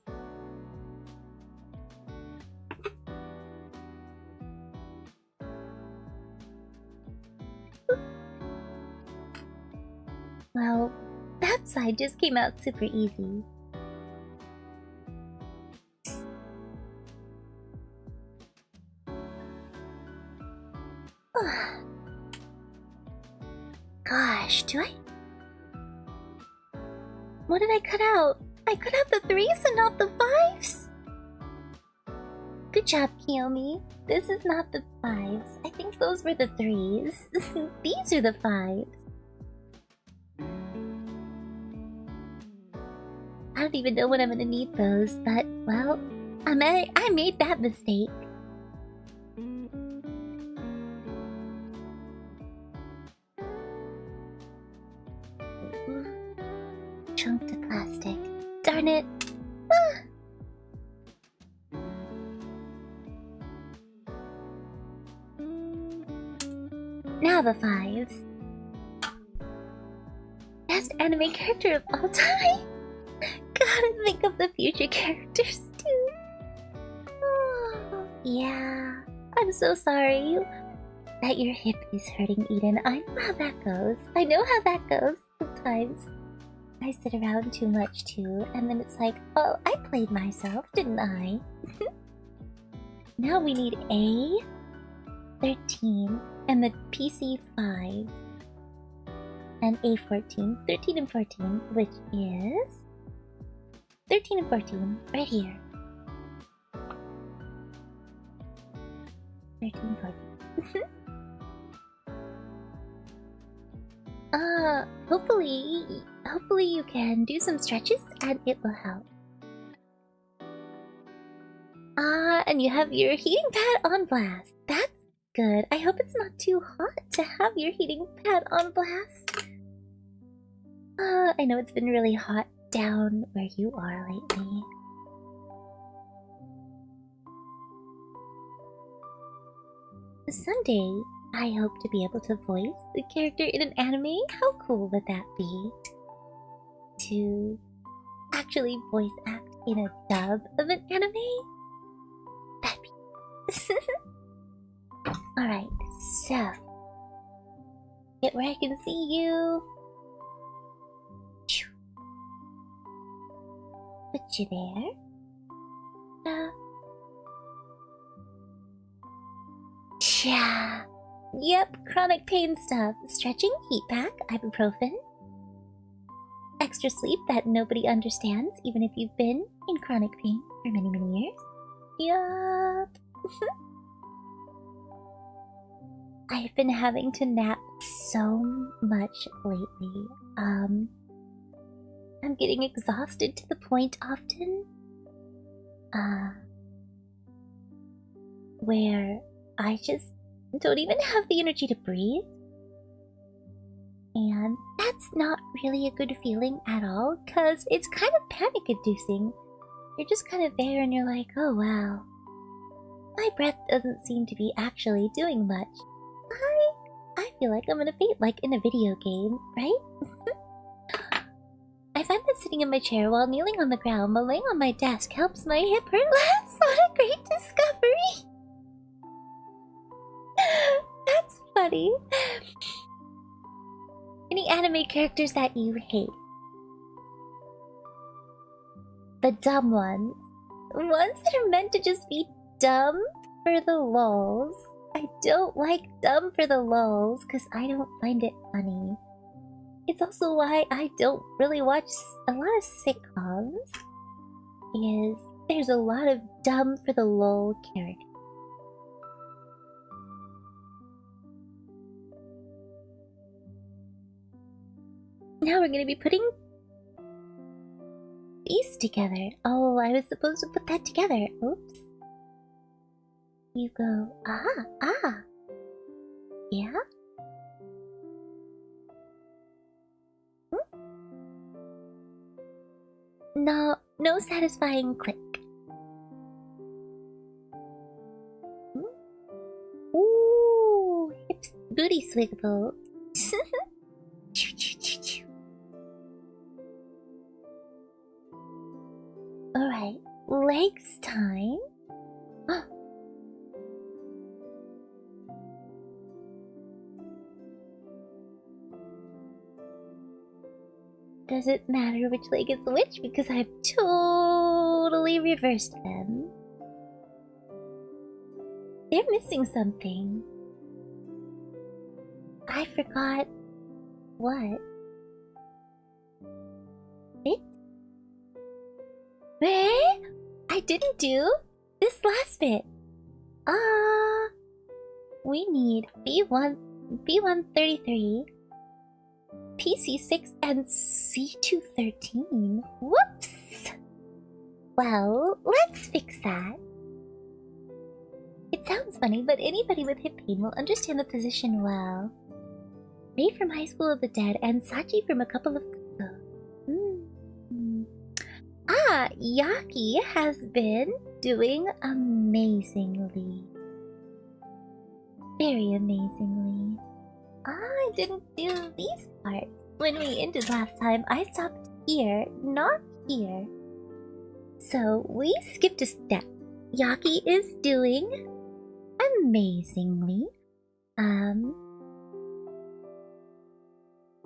S1: Well, that side just came out super easy. Gosh, do I... What did I cut out? I cut out the 3s and not the 5s? Good job, Kiyomi. This is not the 5s. I think those were the 3s. These are the 5s. I don't even know when I'm gonna need those, but, well, I made that mistake. Chunk to plastic. Darn it! Ah. Now the 5s. Best anime character of all time? Gotta think of the future characters too. Oh, yeah. I'm so sorry that your hip is hurting, Eden. I know how that goes. I know how that goes sometimes. I sit around too much too, and then it's like, oh, I played myself, didn't I? Now we need A13 and the PC 5 and A14, 13 and 14, which is 13 and 14 right here. 13, 14. Hopefully you can do some stretches and it will help. Ah, and you have your heating pad on blast. That's good. I hope it's not too hot to have your heating pad on blast. I know it's been really hot down where you are lately. Someday, I hope to be able to voice the character in an anime. How cool would that be? To actually voice act in a dub of an anime? That'd be... Alright, so... Get where I can see you. Put you there. Yeah. Yep, chronic pain stuff. Stretching, heat pack, ibuprofen. Extra sleep that nobody understands, even if you've been in chronic pain for many, many years. Yup. I've been having to nap so much lately. I'm getting exhausted to the point often. Where I just don't even have the energy to breathe. And that's not really a good feeling at all, because it's kind of panic-inducing. You're just kind of there and you're like, oh wow. My breath doesn't seem to be actually doing much. I feel like I'm gonna faint like in a video game, right? I find that sitting in my chair while kneeling on the ground while laying on my desk helps my hip hurt less. What a great discovery! That's funny. Any anime characters that you hate? The dumb ones. Ones that are meant to just be dumb for the lulz. I don't like dumb for the lulz because I don't find it funny. It's also why I don't really watch a lot of sitcoms. Is there's a lot of dumb for the lol characters. Now we're gonna be putting these together. Oh, I was supposed to put that together. Oops. You go, ah. Yeah? No satisfying click. Ooh, hips, booty swiggle. Alright, legs time. Doesn't matter which leg is which because I've totally reversed them. They're missing something. I forgot what. It? Eh? I didn't do this last bit. We need B133, PC6, and C213. Whoops! Well, let's fix that. It sounds funny, but anybody with hip pain will understand the position well. Ray from High School of the Dead and Sachi from a couple of... Yaki has been doing amazingly. Very amazingly. I didn't do these parts. When we ended last time, I stopped here, not here. So we skipped a step. Yaki is doing amazingly.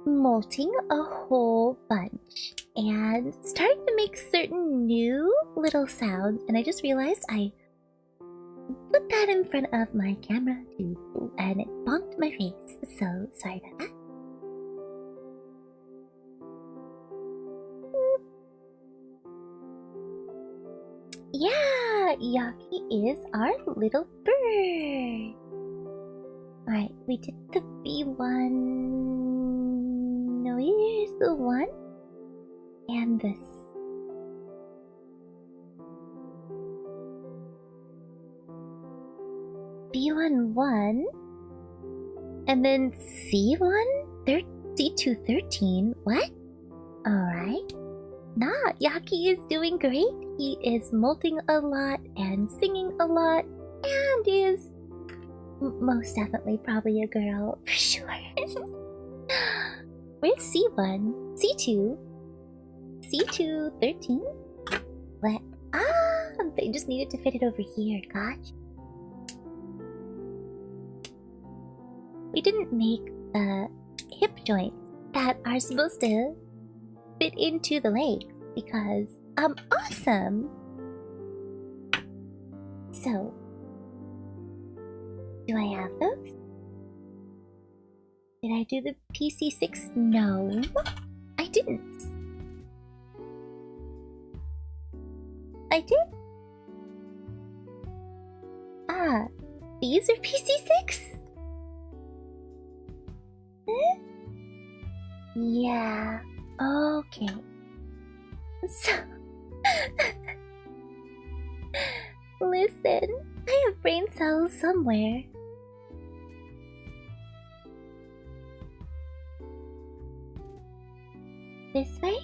S1: Molting a whole bunch and starting to make certain new little sounds, and I just realized I put that in front of my camera too, and it bonked my face, so sorry about that. Yeah, Yaki is our little bird. Alright, we did the B1. No, here's the one. And this. B11. And then C1? C213? What? Alright. Nah, Yaki is doing great. He is molting a lot and singing a lot and is most definitely probably a girl, for sure. Where's C1? C2? C213? What? Ah, they just needed to fit it over here, gotcha. We didn't make the hip joints that are supposed to fit into the legs because awesome. So, do I have those? Did I do the PC6? No, I didn't. I did? Ah, these are PC6? Huh? Yeah, okay. So, listen, I have brain cells somewhere. This way?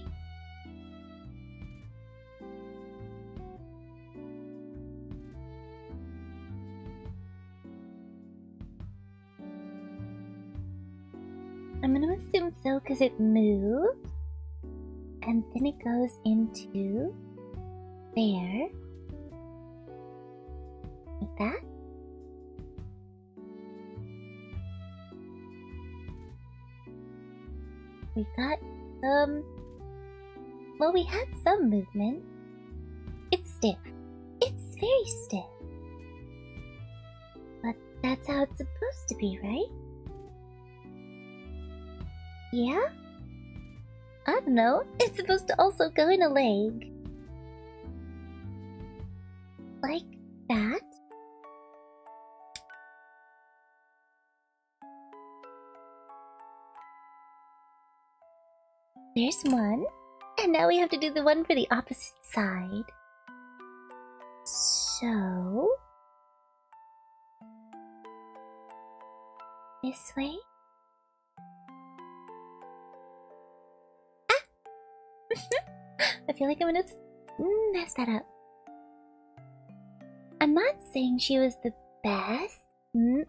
S1: I'm gonna assume so because it moves. And then it goes into there. Like that. We got well, we had some movement. It's stiff. It's very stiff. But that's how it's supposed to be, right? Yeah? I don't know. It's supposed to also go in a leg. Like that. There's one. And now we have to do the one for the opposite side. So... this way? I feel like I'm gonna mess that up. I'm not saying she was the best.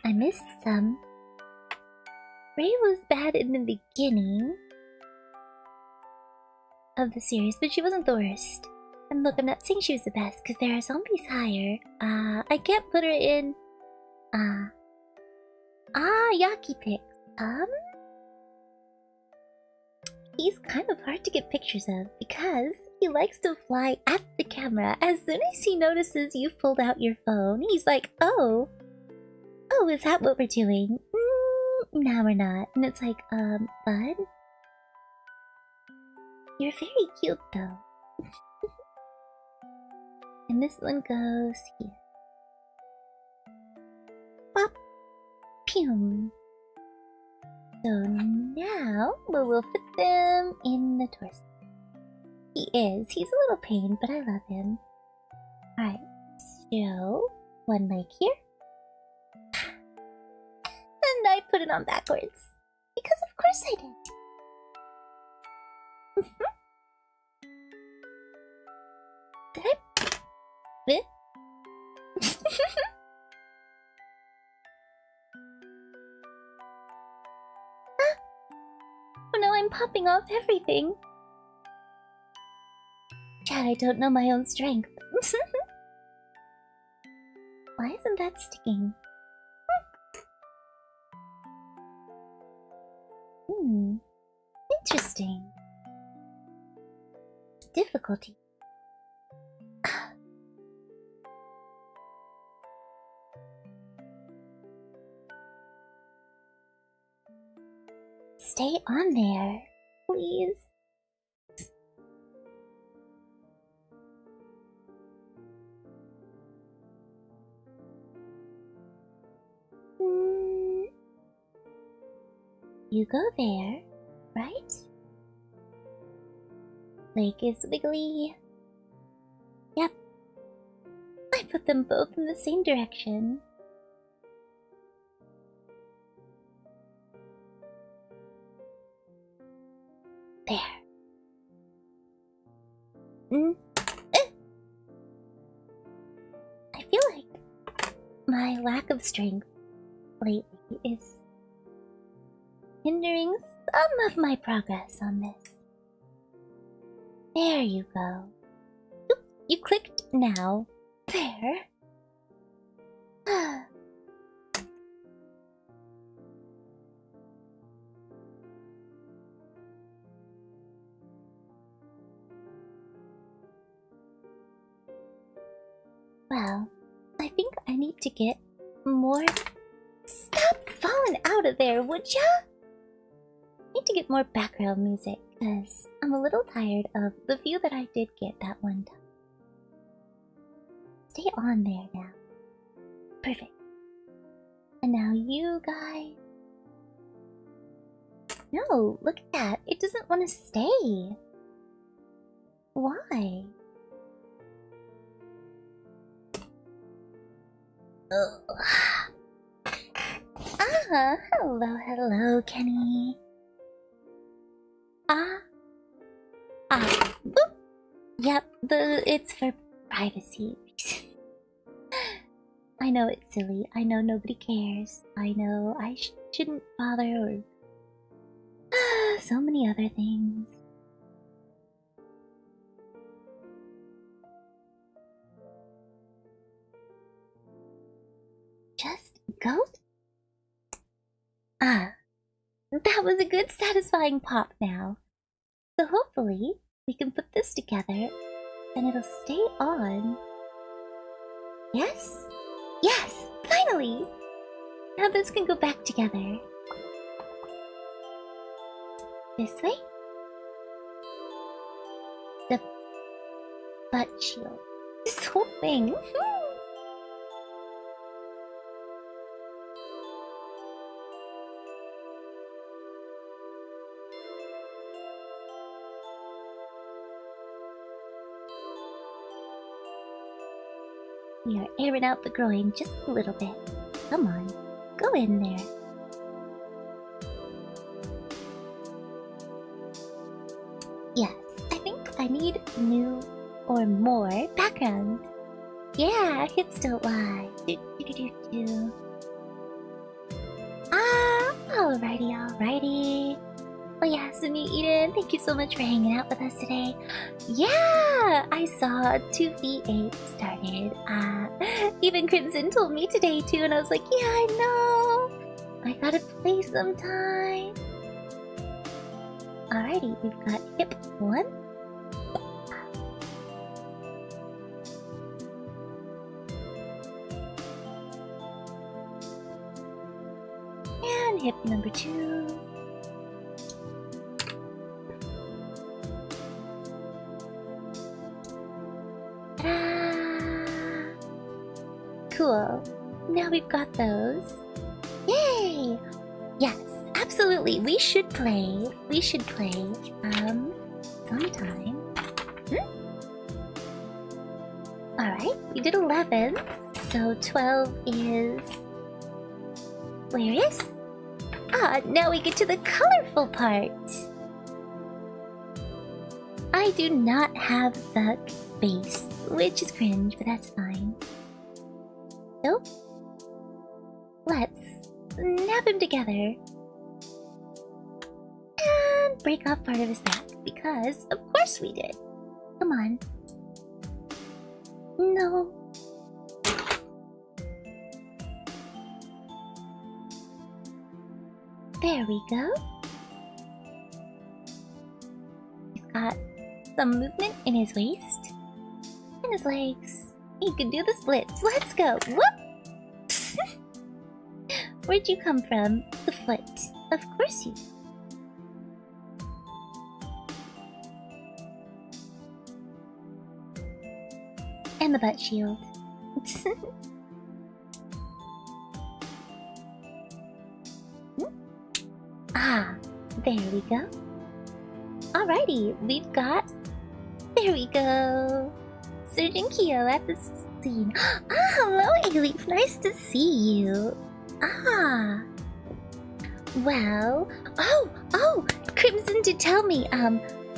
S1: I missed some. Ray was bad in the beginning of the series, but she wasn't the worst. And look, I'm not saying she was the best, because there are zombies higher. I can't put her in... Yaki picks. He's kind of hard to get pictures of, because he likes to fly at the camera. As soon as he notices you've pulled out your phone, he's like, oh, is that what we're doing? No, we're not. And it's like, bud? You're very cute, though. And this one goes here. Pop! Pew! So now we'll fit them in the torso. He's a little pain, but I love him. Alright, so one leg here. And I put it on backwards. Because of course I did. Did I? Oh no, I'm popping off everything. Chad, I don't know my own strength. Why isn't that sticking? Interesting. Difficulty. Stay on there, please. You go there, right? Leg is wiggly. Yep. I put them both in the same direction. I feel like my lack of strength lately is hindering some of my progress on this. There you go. Oop, you clicked now. There. Well, I think I need to get more... Stop falling out of there, would ya? I need to get more background music, because I'm a little tired of the few that I did get that one time. Stay on there now. Perfect. And now you guys... No, look at that. It doesn't want to stay. Why? Ugh. Ah, hello, Kenny. Boop. Yep, it's for privacy reasons. I know it's silly. I know nobody cares. I know I shouldn't bother or so many other things. Just go. That was a good satisfying pop now. So hopefully we can put this together and it'll stay on. Yes? Yes! Finally! Now this can go back together. This way. The butt shield. This whole thing. We are airing out the groin just a little bit. Come on, go in there. Yes, I think I need new or more background. Yeah, hips don't lie. Alrighty. Oh yeah, Sumi Eden, thank you so much for hanging out with us today. Yeah, I saw 2v8 started. Even Crimson told me today too, and I was like, yeah, I know. I gotta play sometime. Alrighty, we've got hip 1. And hip number 2. Cool. Now we've got those. Yay! Yes, absolutely. We should play. Sometime. Alright, we did 11. So 12 is... Where is? Now we get to the colorful part. I do not have the base, which is cringe, but that's fine. So, let's snap him together and break off part of his back, because of course we did. Come on. No. There we go. He's got some movement in his waist and his legs. He can do the splits. Let's go. Whoop! Where'd you come from? The foot. Of course you. And the butt shield. There we go. Alrighty, we've got... There we go. Surgeon Kyo at the scene. Hello, Aleaf. Nice to see you. Well... Oh! Crimson did tell me,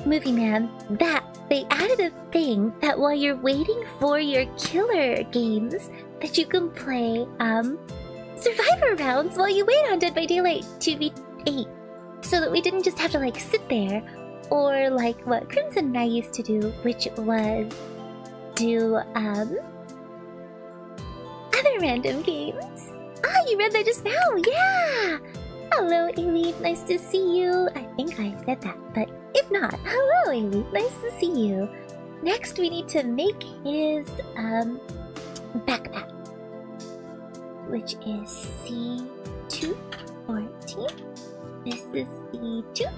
S1: Movie Man, that they added a thing that while you're waiting for your killer games, that you can play survivor rounds while you wait on Dead by Daylight 2v8, so that we didn't just have to like sit there, or like what Crimson and I used to do, which was do other random games. Ah, you read that just now, yeah! Hello, Aileen, nice to see you. I think I said that, but if not, hello, Aileen, nice to see you. Next, we need to make his backpack, which is C214. This is C2.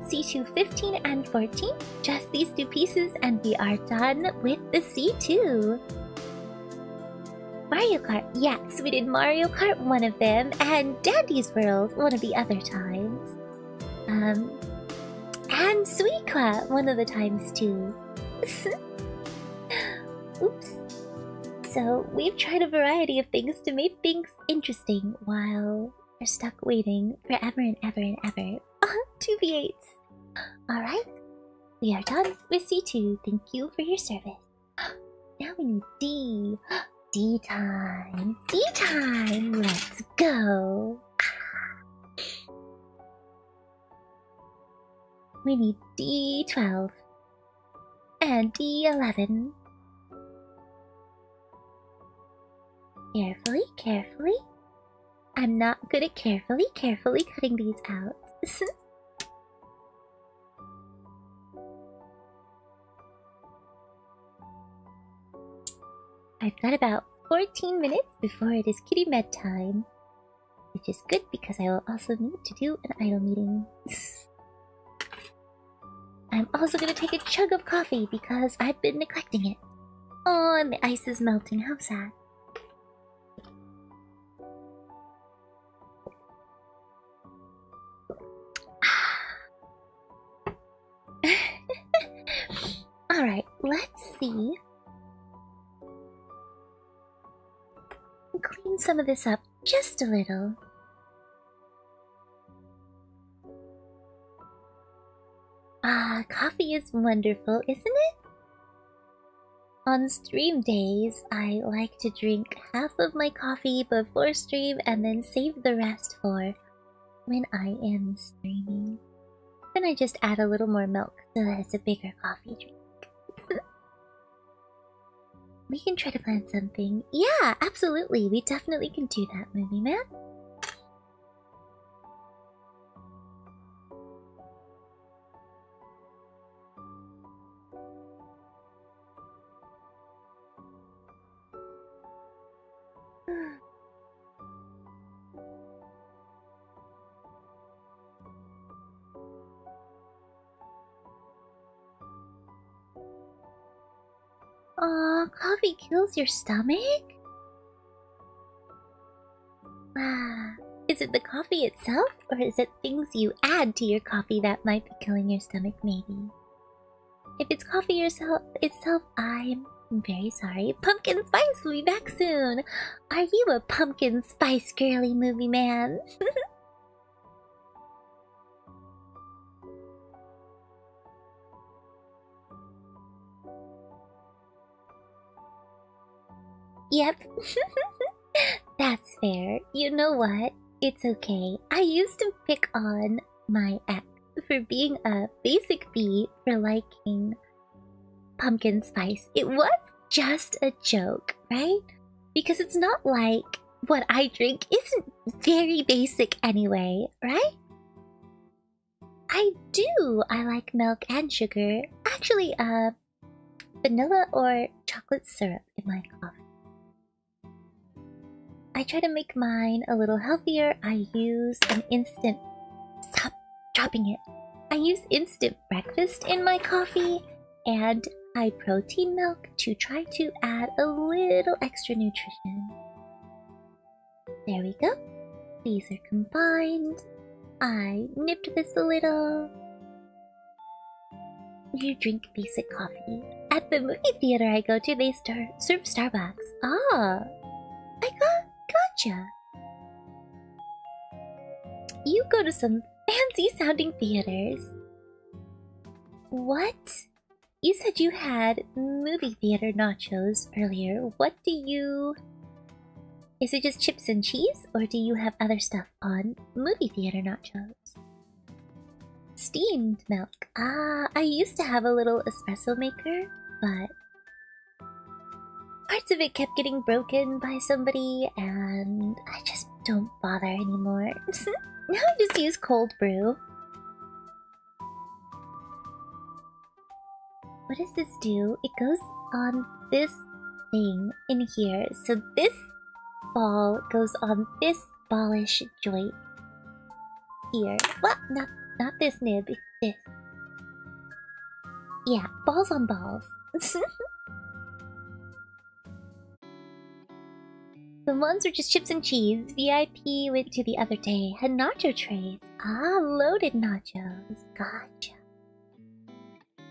S1: C215 and 14. Just these two pieces, and we are done with the C2. Mario Kart, yes, we did Mario Kart one of them, and Dandy's World one of the other times. And Suiqua one of the times too. Oops. So we've tried a variety of things to make things interesting while we're stuck waiting forever and ever and ever. 2v8s. Alright, we are done with C2. Thank you for your service. Now we need D. D time. D time. Let's go. We need D12 and D11. Carefully, carefully. I'm not good at carefully cutting these out. I've got about 14 minutes before it is kitty med time, which is good because I will also need to do an idle meeting. I'm also going to take a chug of coffee because I've been neglecting it. Oh, and the ice is melting. How sad. Alright, let's see. Clean some of this up just a little. Ah, coffee is wonderful, isn't it? On stream days, I like to drink half of my coffee before stream and then save the rest for when I am streaming. Then I just add a little more milk so that it's a bigger coffee drink. We can try to plan something. Yeah, absolutely. We definitely can do that, Movie Man. Aw, coffee kills your stomach? Ah, is it the coffee itself, or is it things you add to your coffee that might be killing your stomach, maybe? If it's coffee itself, I'm very sorry. Pumpkin Spice will be back soon! Are you a pumpkin spice girly, Movie Man? Yep. That's fair. You know what? It's okay. I used to pick on my ex for being a basic bee for liking pumpkin spice. It was just a joke, right? Because it's not like what I drink isn't very basic anyway, right? I like milk and sugar. Actually, vanilla or chocolate syrup in my coffee. I try to make mine a little healthier. I use an instant... Stop dropping it. I use instant breakfast in my coffee and high protein milk to try to add a little extra nutrition. There we go. These are combined. I nipped this a little. You drink basic coffee. At the movie theater I go to, they serve Starbucks. Ah, gotcha. You go to some fancy sounding theaters. What? You said you had movie theater nachos earlier. What do you... Is it just chips and cheese, or do you have other stuff on movie theater nachos? Steamed milk. Ah, I used to have a little espresso maker, but parts of it kept getting broken by somebody, and I just don't bother anymore. Now I just use cold brew. What does this do? It goes on this thing in here. So this ball goes on this ballish joint here. What? Not this nib, it's this. Yeah, balls on balls. The ones are just chips and cheese. VIP went to the other day. Had nacho trays. Ah, loaded nachos. Gotcha.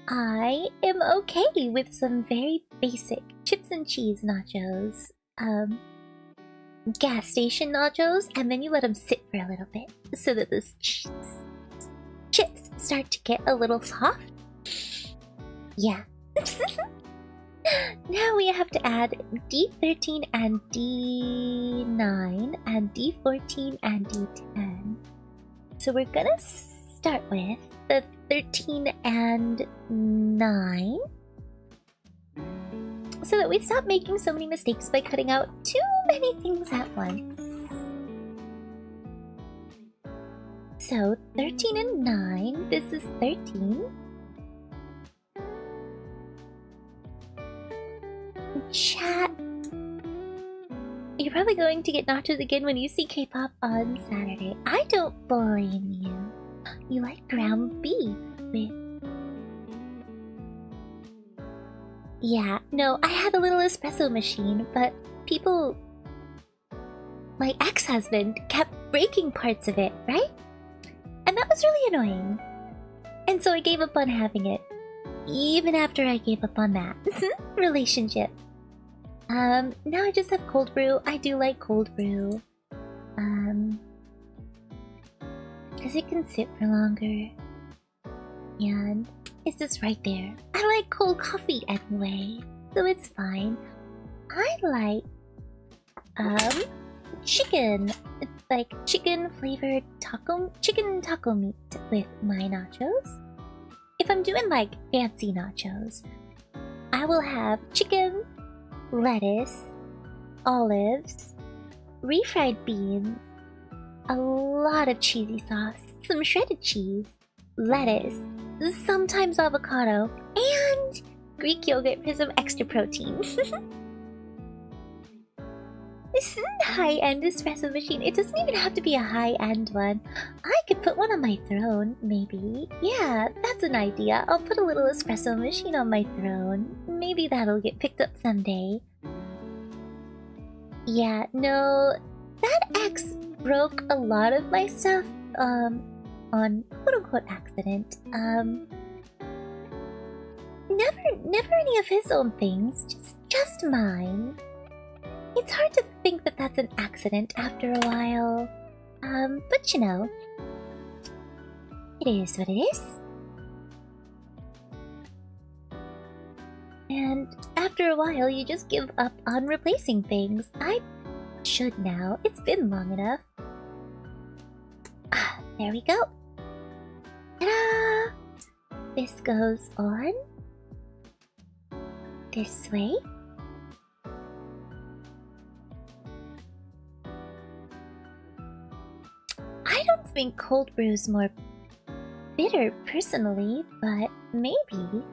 S1: I am okay with some very basic chips and cheese nachos. Gas station nachos, and then you let them sit for a little bit so that those chips start to get a little soft. Yeah. Now we have to add D13 and D9 and D14 and D10. So we're gonna start with the 13 and 9 so that we stop making so many mistakes by cutting out too many things at once. So 13 and 9, this is 13. Chat. You're probably going to get nachos again when you see K-pop on Saturday. I don't blame you. You like ground beef with... Yeah, no, I had a little espresso machine, but people... My ex-husband kept breaking parts of it, right? And that was really annoying. And so I gave up on having it. Even after I gave up on that relationship. Now I just have cold brew. I do like cold brew. Because it can sit for longer. And it's just right there. I like cold coffee anyway, so it's fine. I like, chicken. It's like chicken flavored chicken taco meat with my nachos. If I'm doing like fancy nachos, I will have chicken, lettuce, olives, refried beans, a lot of cheesy sauce, some shredded cheese, lettuce, sometimes avocado, and Greek yogurt for some extra protein. This high-end espresso machine. It doesn't even have to be a high-end one. I could put one on my throne, maybe. Yeah, that's an idea. I'll put a little espresso machine on my throne. Maybe that'll get picked up someday. Yeah, no, that ex broke a lot of my stuff, on quote-unquote accident. Never any of his own things, just mine. It's hard to think that that's an accident after a while. But you know, it is what it is. And after a while, you just give up on replacing things. I should now. It's been long enough. Ah, there we go. Ta-da! This goes on this way. I don't think cold brew's more bitter personally, but maybe.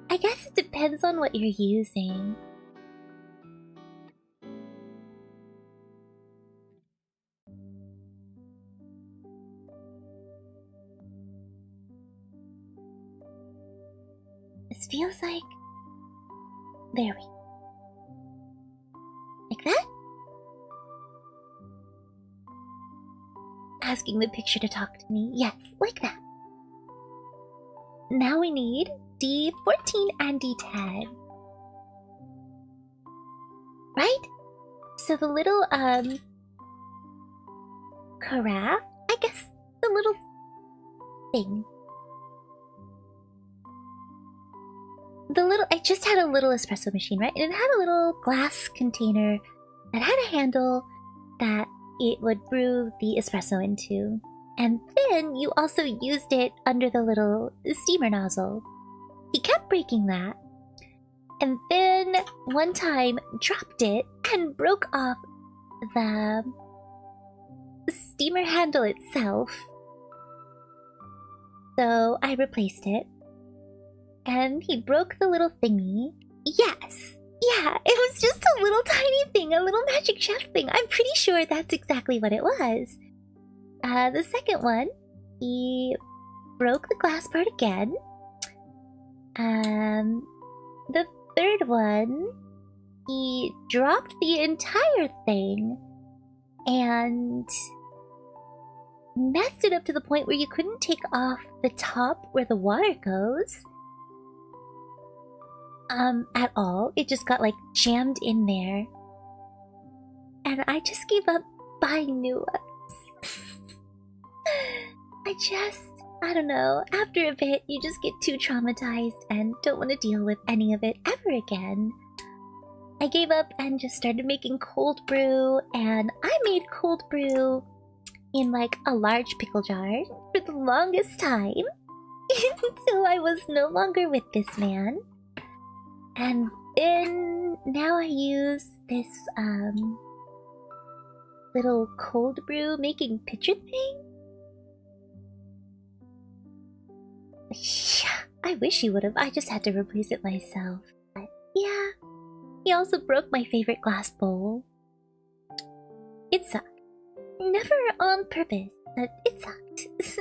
S1: I guess it depends on what you're using. This feels like... There we go. Like that? Asking the picture to talk to me. Yes, like that. Now we need D14 and D10. Right? So the little, carafe? I guess the little thing. I just had a little espresso machine, right? And it had a little glass container that had a handle that it would brew the espresso into. And then you also used it under the little steamer nozzle. He kept breaking that. And then one time dropped it and broke off the steamer handle itself. So I replaced it. And he broke the little thingy. Yes! Yeah, it was just a little tiny thing, a little magic chef thing. I'm pretty sure that's exactly what it was. The second one, he broke the glass part again. The third one, he dropped the entire thing and messed it up to the point where you couldn't take off the top where the water goes. At all. It just got like jammed in there. And I just gave up buying new ones. I don't know. After a bit, you just get too traumatized and don't want to deal with any of it ever again. I gave up and just started making cold brew, and I made cold brew in like a large pickle jar for the longest time until I was no longer with this man. And then now I use this little cold brew making pitcher thing. I wish he would have. I just had to replace it myself. But yeah, he also broke my favorite glass bowl. It sucked. Never on purpose, but it sucked.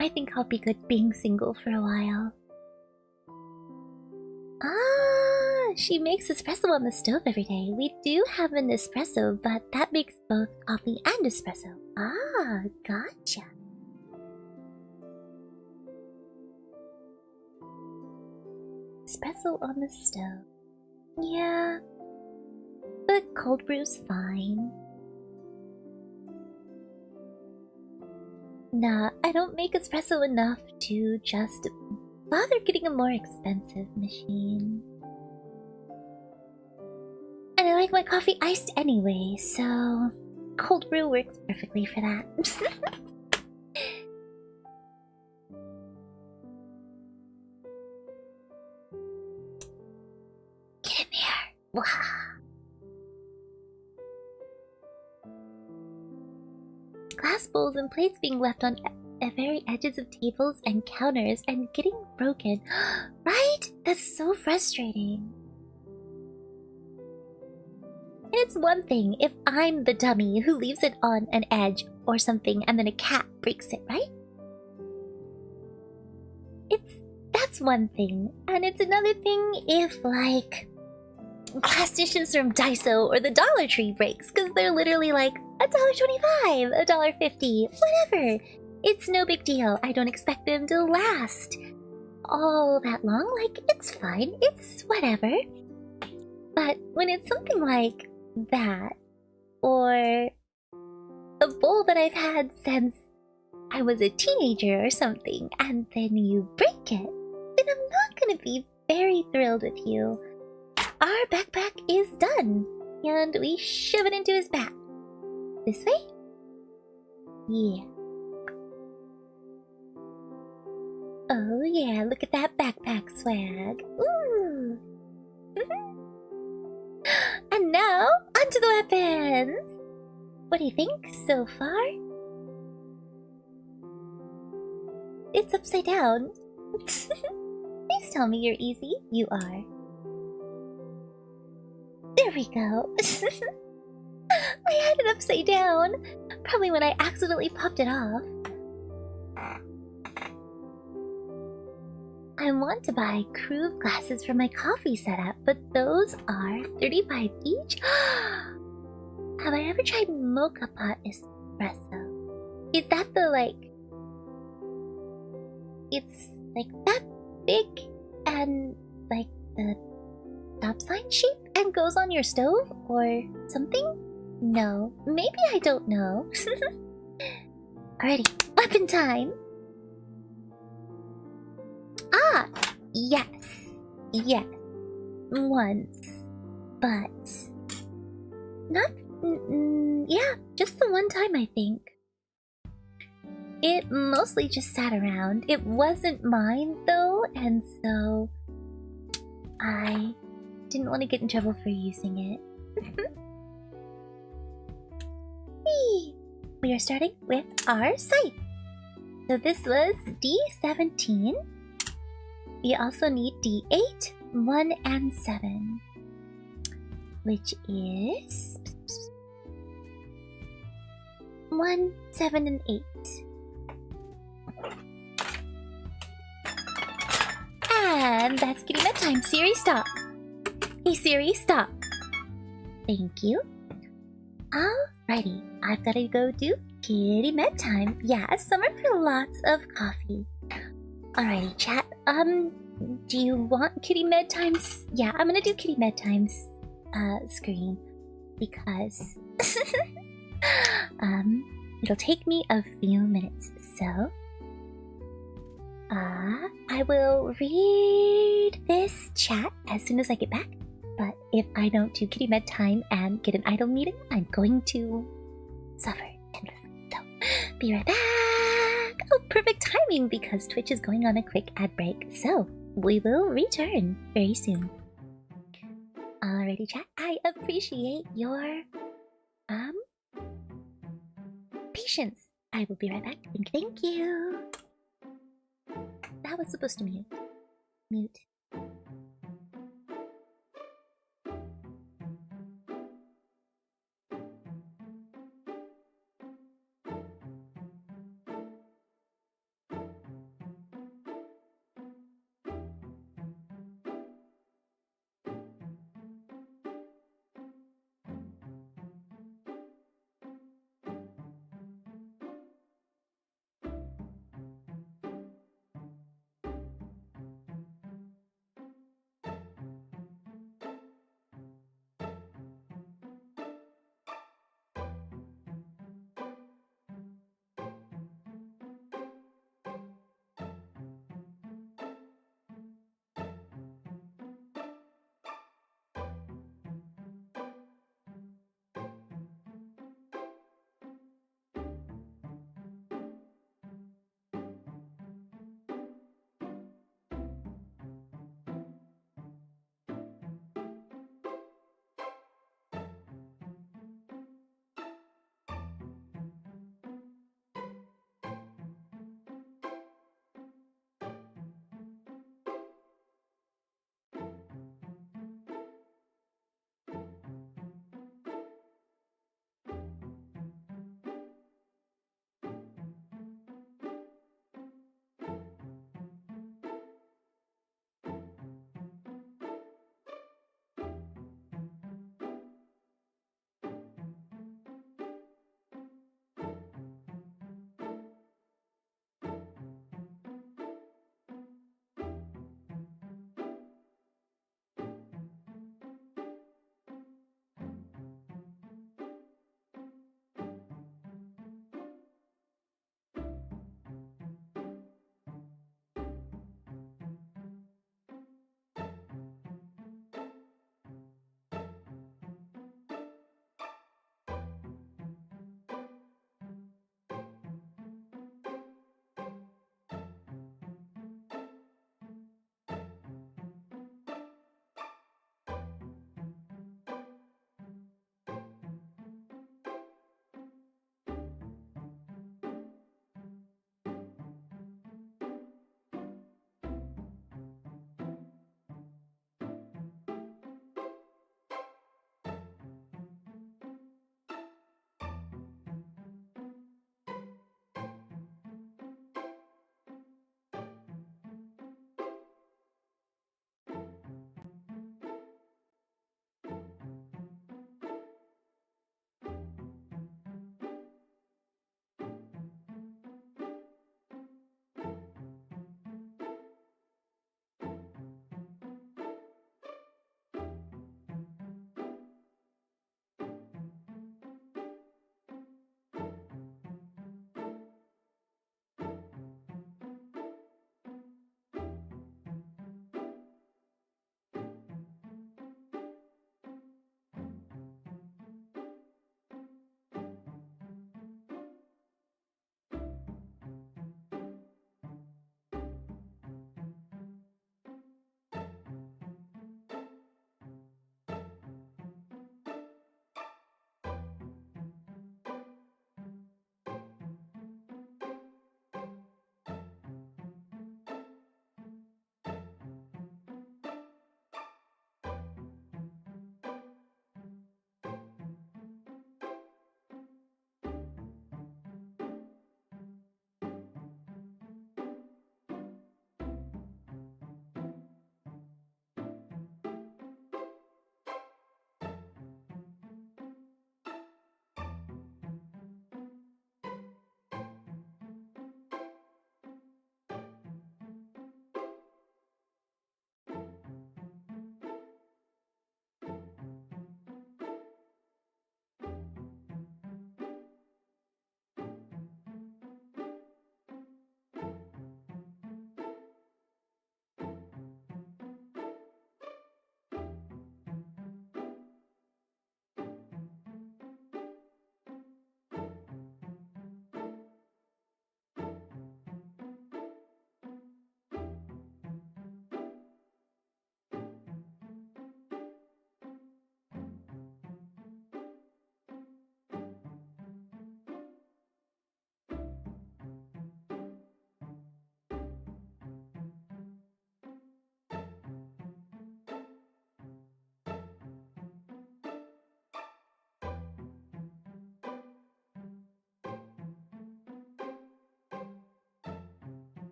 S1: I think I'll be good being single for a while. Ah, she makes espresso on the stove every day. We do have an espresso, but that makes both coffee and espresso. Ah, gotcha. Espresso on the stove. Yeah, but cold brew's fine. Nah, I don't make espresso enough to just bother getting a more expensive machine. And I like my coffee iced anyway, so cold brew works perfectly for that. Get in there! Wah. Glass bowls and plates being left on the very edges of tables and counters and getting broken. Right? That's so frustrating. And it's one thing if I'm the dummy who leaves it on an edge or something and then a cat breaks it, right? That's one thing. And it's another thing if, like, glass dishes from Daiso or the Dollar Tree breaks, because they're literally like $1.25, $1.50, whatever. It's no big deal. I don't expect them to last all that long. Like, it's fine. It's whatever. But when it's something like that, or a bowl that I've had since I was a teenager or something, and then you break it, then I'm not gonna be very thrilled with you. Our backpack is done, and we shove it into his back. This way? Yeah. Oh yeah, look at that backpack swag. Ooh! And now, onto the weapons! What do you think so far? It's upside down. Please tell me you're easy. You are. There we go. I had it upside down. Probably when I accidentally popped it off. I want to buy Groove glasses for my coffee setup, but those are $35 each. Have I ever tried mocha pot espresso? Is that the, like... It's like that big and like the stop sign shape and goes on your stove or something? No, maybe I don't know. Alrighty, weapon time! Ah! Yes. Yes. Once. But... Not... yeah, just the one time, I think. It mostly just sat around. It wasn't mine, though, and so... I didn't want to get in trouble for using it. We are starting with our scythe. So this was D17. We also need D8, 1, and 7. Which is... 1, 7, and 8. And that's kitty med time. Siri, stop. Hey Siri, stop. Thank you. Alrighty, I've gotta go do kitty med time. Yeah, summer for lots of coffee. Alrighty, chat. Do you want kitty med times? Yeah, I'm gonna do kitty med times screen because it'll take me a few minutes. So I will read this chat as soon as I get back. But if I don't do kitty med time and get an idol meeting, I'm going to suffer endlessly. So, be right back! Oh, perfect timing because Twitch is going on a quick ad break. So, we will return very soon. Alrighty, chat. I appreciate your, patience. I will be right back. Thank you. That was supposed to mute. Mute.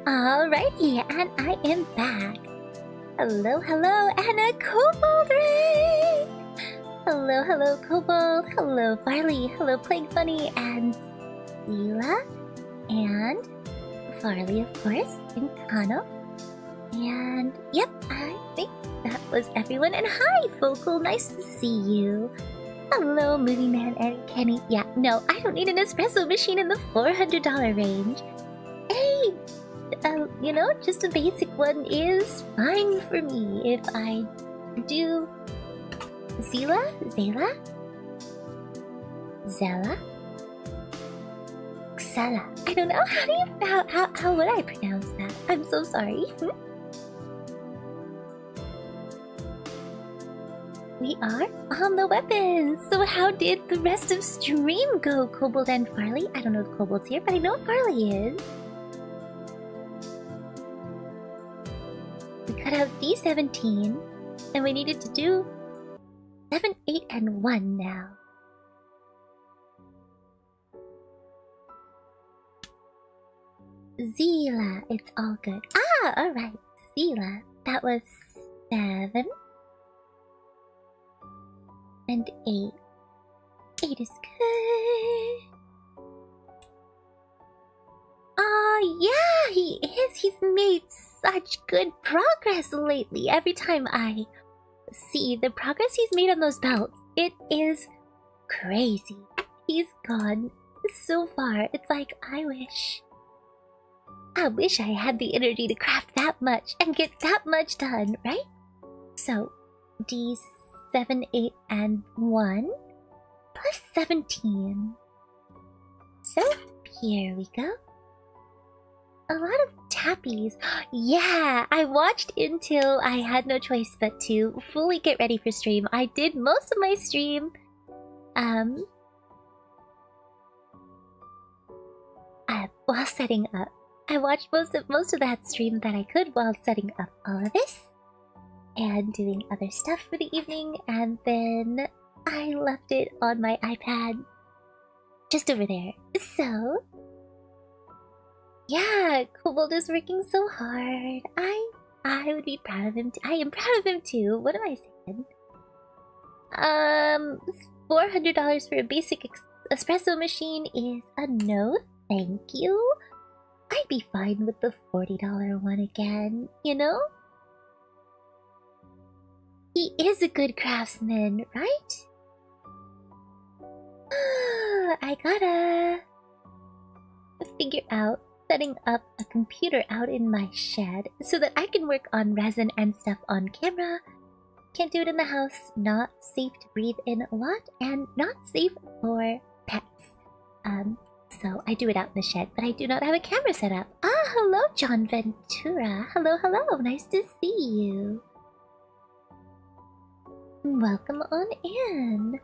S1: Alrighty, and I am back. Hello, hello, and a Kobold Ray! Hello, hello, Kobold. Hello, Farley. Hello, Plague Bunny, and Leela, and Farley, of course, and Kano. And yep, I think that was everyone. And hi, Focal, nice to see you. Hello, Movie Man and Kenny. Yeah, no, I don't need an espresso machine in the $400 range. Hey, you know, just a basic one is fine for me. If I do Zela? Xela? I don't know. How would I pronounce that? I'm so sorry. We are on the weapons. So how did the rest of stream go, Kobold and Farley? I don't know if Kobold's here, but I know Farley is. We cut out D17, and we needed to do 7, 8, and 1 now. Zela, it's all good. Ah, alright. Zela, that was 7 and 8. 8 is good. Oh, yeah, he is. He's made such good progress lately. Every time I see the progress he's made on those belts, it is crazy. He's gone so far. It's like, I wish I had the energy to craft that much and get that much done, right? So, D7, 8, and 1 plus 17. So, here we go. A lot of tappies. Yeah, I watched until I had no choice but to fully get ready for stream. I did most of my stream, while setting up. I watched most of that stream that I could while setting up all of this and doing other stuff for the evening, and then I left it on my iPad just over there. So yeah, Kobold is working so hard. I would be proud of him. I am proud of him too. What am I saying? $400 for a basic espresso machine is a no, thank you. I'd be fine with the $40 one again, you know? He is a good craftsman, right? I gotta figure out setting up a computer out in my shed so that I can work on resin and stuff on camera. Can't do it in the house, not safe to breathe in a lot, and not safe for pets. So I do it out in the shed, but I do not have a camera set up. Ah, hello, John Ventura. Hello, hello, nice to see you. Welcome on in.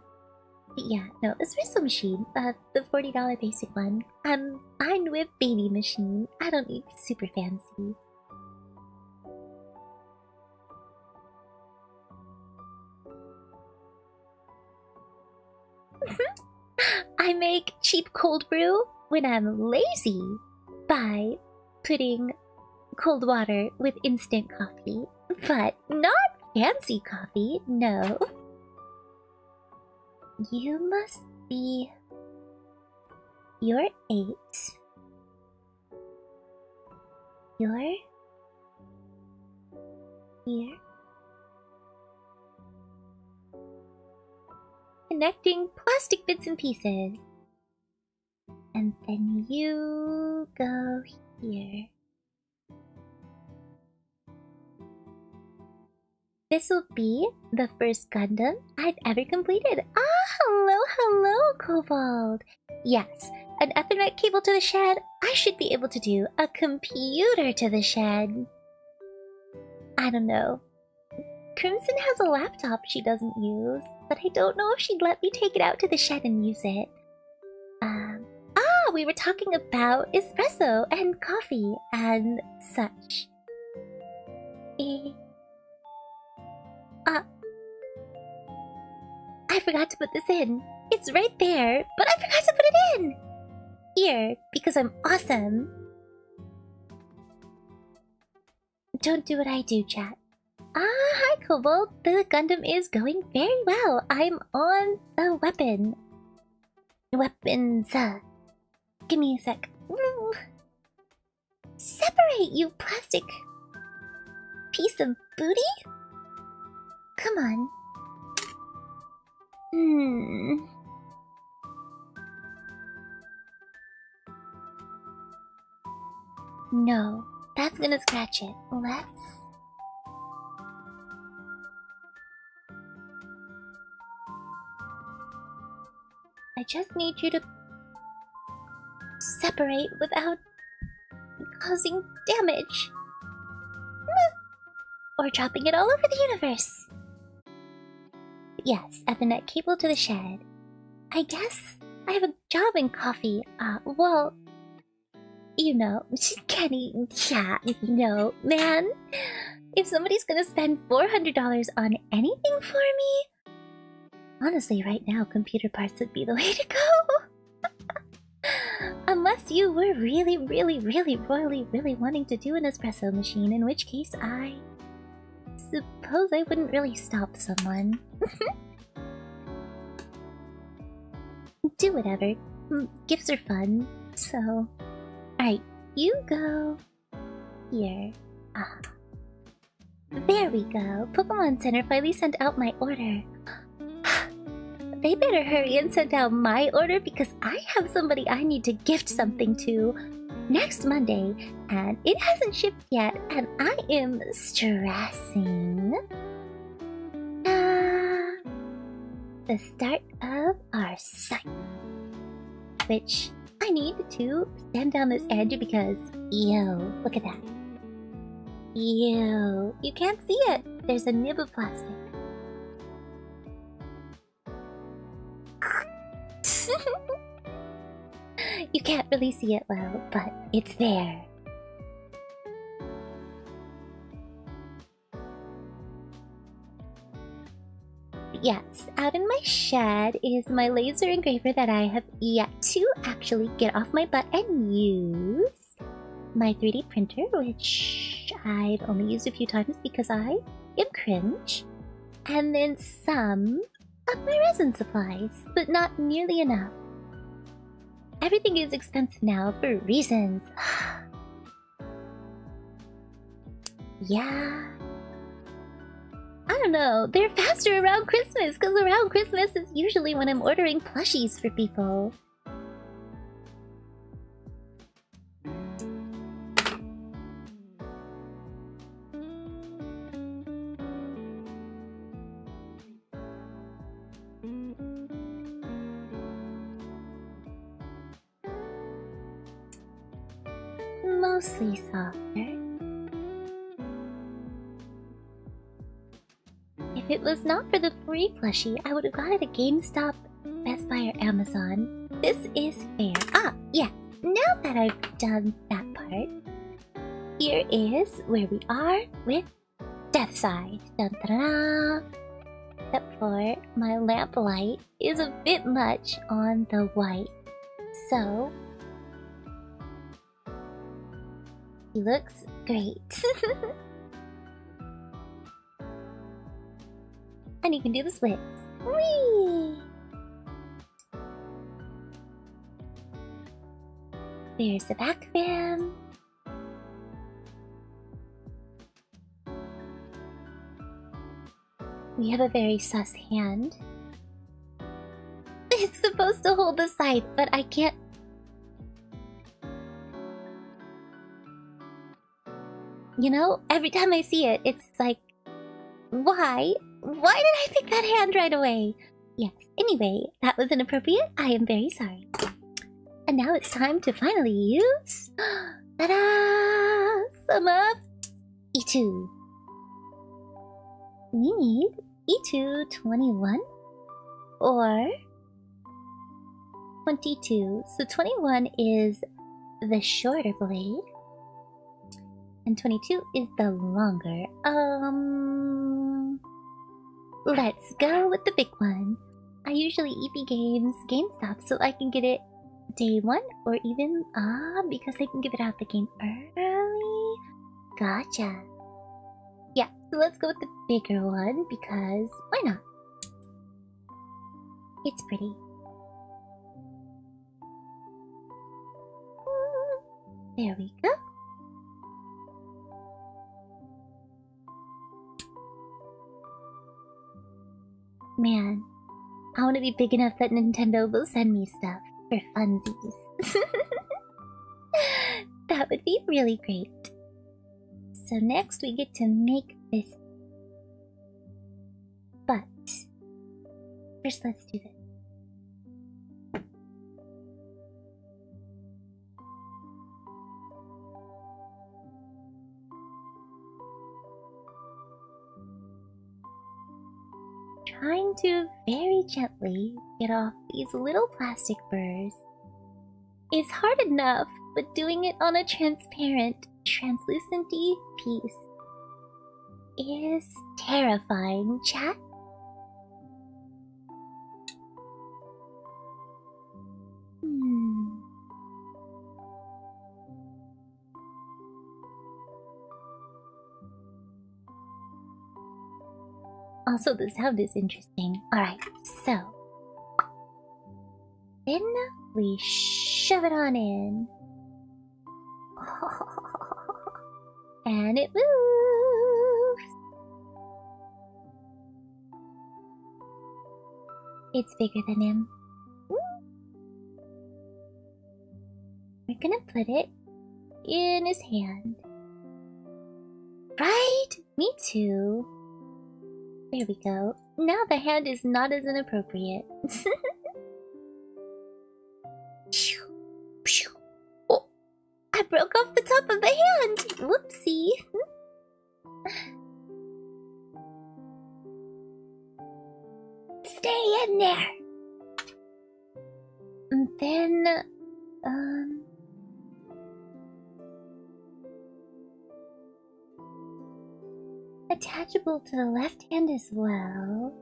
S1: Yeah, no, espresso machine, the $40 basic one. I'm fine with baby machine. I don't need super fancy. I make cheap cold brew when I'm lazy by putting cold water with instant coffee, but not fancy coffee, no. You must be... You're 8. You're... Here. Connecting plastic bits and pieces. And then you go here. This will be the first Gundam I've ever completed. Ah, hello, hello, Kobold. Yes, an Ethernet cable to the shed. I should be able to do a computer to the shed. I don't know. Crimson has a laptop she doesn't use, but I don't know if she'd let me take it out to the shed and use it. We were talking about espresso and coffee and such. I forgot to put this in. It's right there, but I forgot to put it in! Here, because I'm awesome. Don't do what I do, chat. Hi, Kobold. The Gundam is going very well. I'm on the weapon. Weapons. Give me a sec. Ooh. Separate, you plastic piece of booty? Come on. No, that's gonna scratch it. I just need you to separate without causing damage. Or dropping it all over the universe. Yes, at the net cable to the shed. I guess I have a job in coffee. Well, you know, Kenny, yeah, you know, man. If somebody's gonna spend $400 on anything for me, honestly, right now, computer parts would be the way to go. Unless you were really wanting to do an espresso machine, in which case I suppose I wouldn't really stop someone. Do whatever. Gifts are fun, so... Alright, you go... here. There we go. Pokemon Center finally sent out my order. They better hurry and send out my order because I have somebody I need to gift something to next Monday, and it hasn't shipped yet, and I am stressing. The start of our site, which I need to stand down this edge because, ew, look at that. Ew, you can't see it. There's a nib of plastic. You can't really see it well, but it's there. Yes, out in my shed is my laser engraver that I have yet to actually get off my butt and use. My 3D printer, which I've only used a few times because I am cringe. And then some of my resin supplies, but not nearly enough. Everything is expensive now for reasons. Yeah. I don't know, they're faster around Christmas, because around Christmas is usually when I'm ordering plushies for people. Mostly softer. If it was not for the free plushie, I would have got it at GameStop, Best Buy, or Amazon. This is fair. Yeah. Now that I've done that part, here is where we are with Deathscythe. Dun -da -da -da. Except for my lamp light is a bit much on the white. So, he looks great. And you can do the splits. Whee! There's the back fam. We have a very sus hand. It's supposed to hold the scythe, but I can't. You know, every time I see it, it's like, why? Why did I pick that hand right away? Yes, anyway, that was inappropriate. I am very sorry. And now it's time to finally use... Ta-da! Some of E2. We need E2 21 or 22. So 21 is the shorter blade. And 22 is the longer. Let's go with the big one. I usually EP Games GameStop so I can get it day one or even because they can give it out the game early. Gotcha. So let's go with the bigger one, because why not? It's pretty. There we go. Man, I want to be big enough that Nintendo will send me stuff for funsies. That would be really great. So next we get to make this. But first let's do this. Trying to very gently get off these little plastic burrs is hard enough, but doing it on a transparent, translucent-y piece is terrifying, chat. Also, the sound is interesting. Alright, so then we shove it on in. And it moves. It's bigger than him. We're gonna put it in his hand. Right? Me too. There we go. Now the hand is not as inappropriate. Oh, I broke off the top of the hand! Whoopsie! Stay in there! And then, attachable to the left hand as well.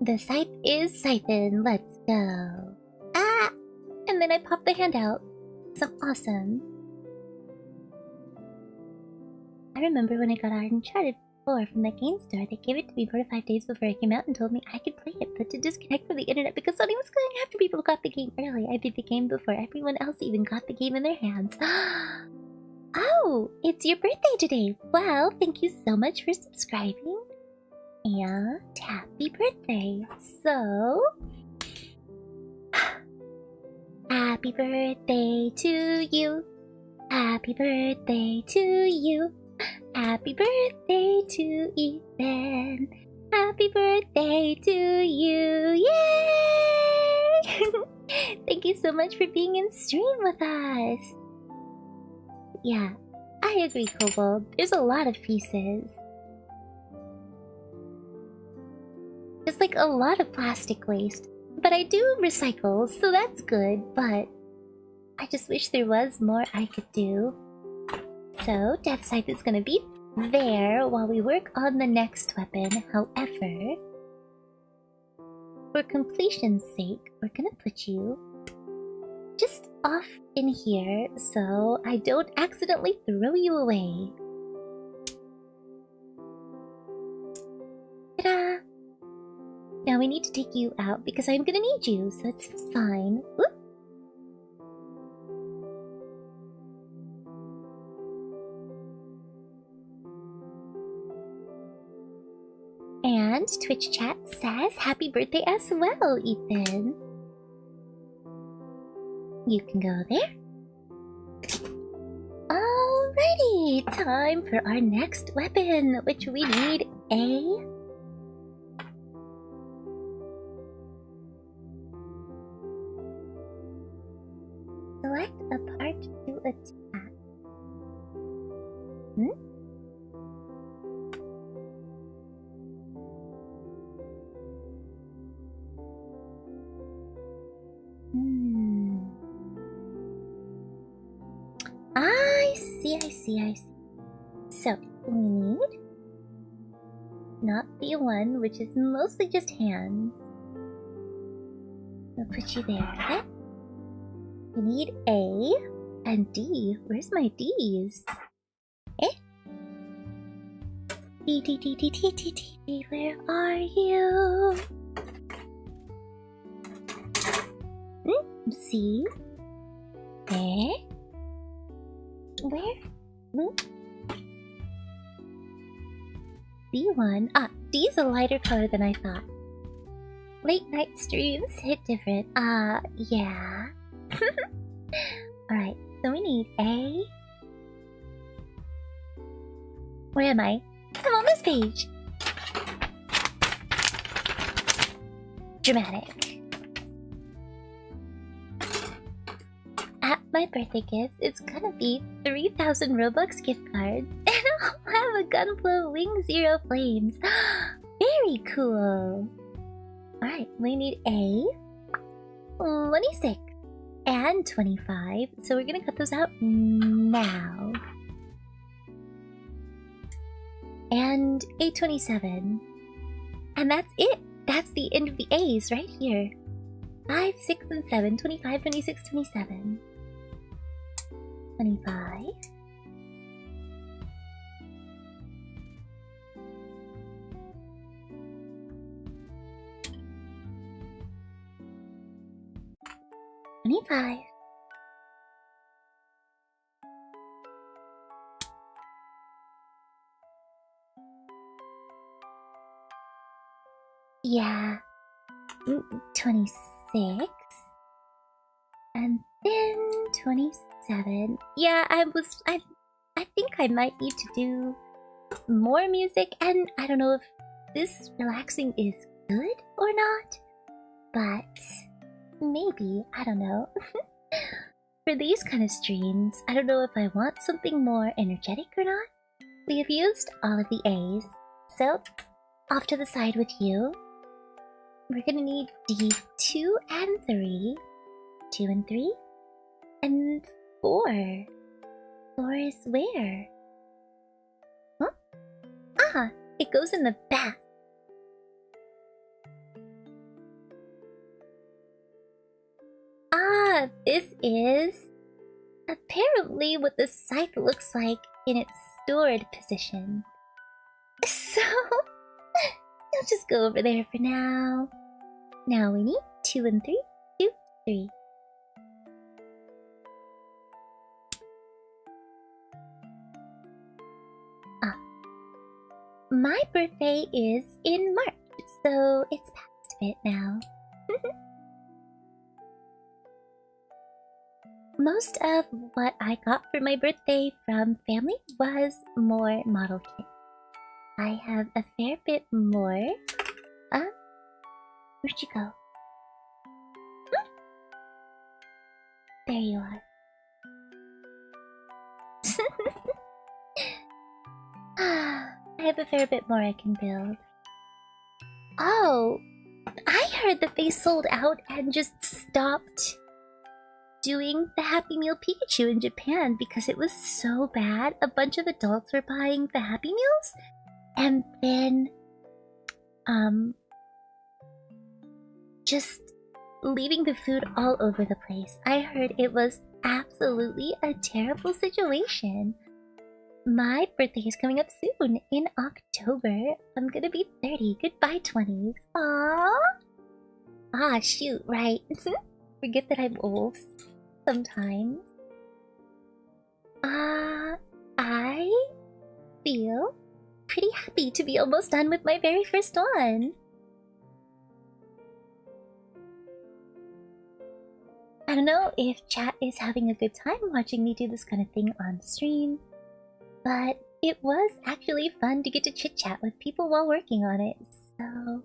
S1: The scythe is scything. Let's go. Ah! And then I pop the hand out. Some awesome. I remember when I got our Uncharted 4 from the game store, they gave it to me 4 to 5 days before it came out and told me I could play it, but to disconnect from the internet because Sony was going after people who got the game early. I beat the game before everyone else even got the game in their hands. Oh, it's your birthday today. Well, thank you so much for subscribing. And happy birthday. So, happy birthday to you. Happy birthday to you. Happy birthday to Ethan. Happy birthday to you. Yay! Thank you so much for being in stream with us. Yeah, I agree, Kobold. There's a lot of pieces. Just like a lot of plastic waste. But I do recycle, so that's good, but I just wish there was more I could do. So, Deathscythe is gonna be there while we work on the next weapon. However, for completion's sake, we're gonna put you just off in here so I don't accidentally throw you away. Ta-da! Now we need to take you out because I'm gonna need you, so it's fine. Whoop. And Twitch chat says happy birthday as well, Ethan. You can go there. Alrighty, time for our next weapon, which we need a select a part to attack. I see. So, we need not the one, which is mostly just hands. I'll put you there. Okay? We need A and D. Where's my D's? Eh? D, D, D, D, D, D, D, D, where are you? C. Eh? Where? D1. Ah, D is a lighter color than I thought. Late night streams hit different. Yeah. Alright, so we need A. Where am I? I'm on this page. Dramatic. At my birthday gift, it's gonna be 3,000 Robux gift cards, and I'll have a Gunpla Wing Zero Flames. Very cool. Alright, we need A, 26, and 25, so we're gonna cut those out now. And A27. And that's it! That's the end of the A's right here. 5, 6, and 7, 25, 26, 27. 25. Yeah. 26. And then 27. Yeah, I think I might need to do more music, and I don't know if this relaxing is good or not, but maybe, I don't know. For these kind of streams, I don't know if I want something more energetic or not. We have used all of the A's, so off to the side with you. We're gonna need D2 and 3. 2 and 3. And 4. 4 is where? Huh? Ah, it goes in the back. Ah, this is apparently what the scythe looks like in its stored position. So, I'll just go over there for now. Now we need 2 and 3. 2, 3. Ah. My birthday is in March, so it's past a bit now. Most of what I got for my birthday from family was more model kits. I have a fair bit more. Where'd you go? There you are. I have a fair bit more I can build. Oh, I heard that they sold out and just stopped doing the Happy Meal Pikachu in Japan because it was so bad. A bunch of adults were buying the Happy Meals and then just leaving the food all over the place. I heard it was absolutely a terrible situation. My birthday is coming up soon, in October. I'm gonna be 30. Goodbye, 20s. Aww. Ah, shoot, right. Forget that I'm old sometimes. I feel pretty happy to be almost done with my very first one. I don't know if chat is having a good time watching me do this kind of thing on stream, but it was actually fun to get to chit-chat with people while working on it, so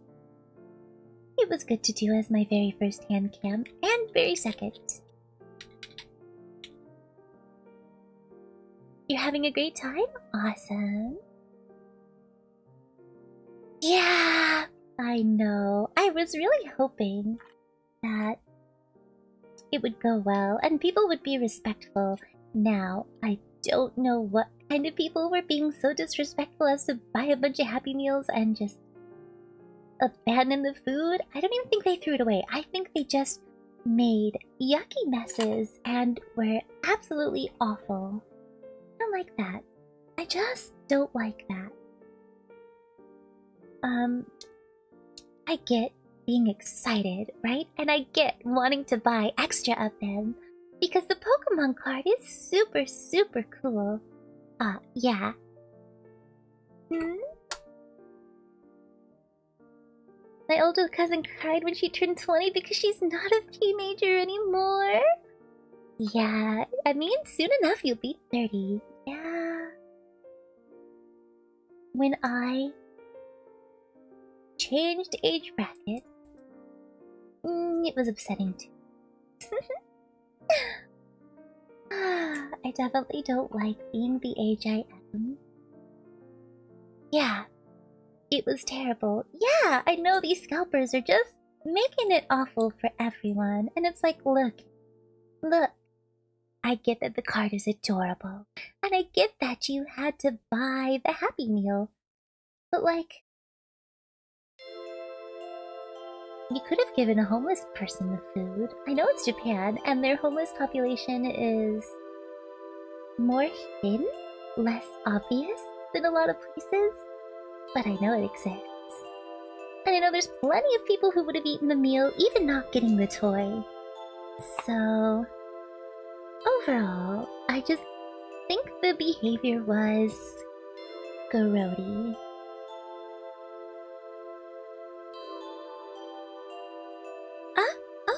S1: it was good to do as my very first hand cam, and very second. You're having a great time? Awesome. Yeah, I know. I was really hoping that it would go well and people would be respectful. Now, I don't know what kind of people were being so disrespectful as to buy a bunch of Happy Meals and just abandon the food. I don't even think they threw it away. I think they just made yucky messes and were absolutely awful. I don't like that. I just don't like that. I get being excited, right? And I get wanting to buy extra of them because the Pokemon card is super, super cool. Yeah. My older cousin cried when she turned 20 because she's not a teenager anymore. Yeah, I mean, soon enough you'll be 30. Yeah. When I changed age brackets, it was upsetting too. I definitely don't like being the age I am. Yeah, it was terrible. Yeah, I know these scalpers are just making it awful for everyone. And it's like, look. I get that the card is adorable. And I get that you had to buy the Happy Meal. But like, you could have given a homeless person the food. I know it's Japan, and their homeless population is more hidden, less obvious than a lot of places. But I know it exists. And I know there's plenty of people who would have eaten the meal, even not getting the toy. So, overall, I just think the behavior was grody.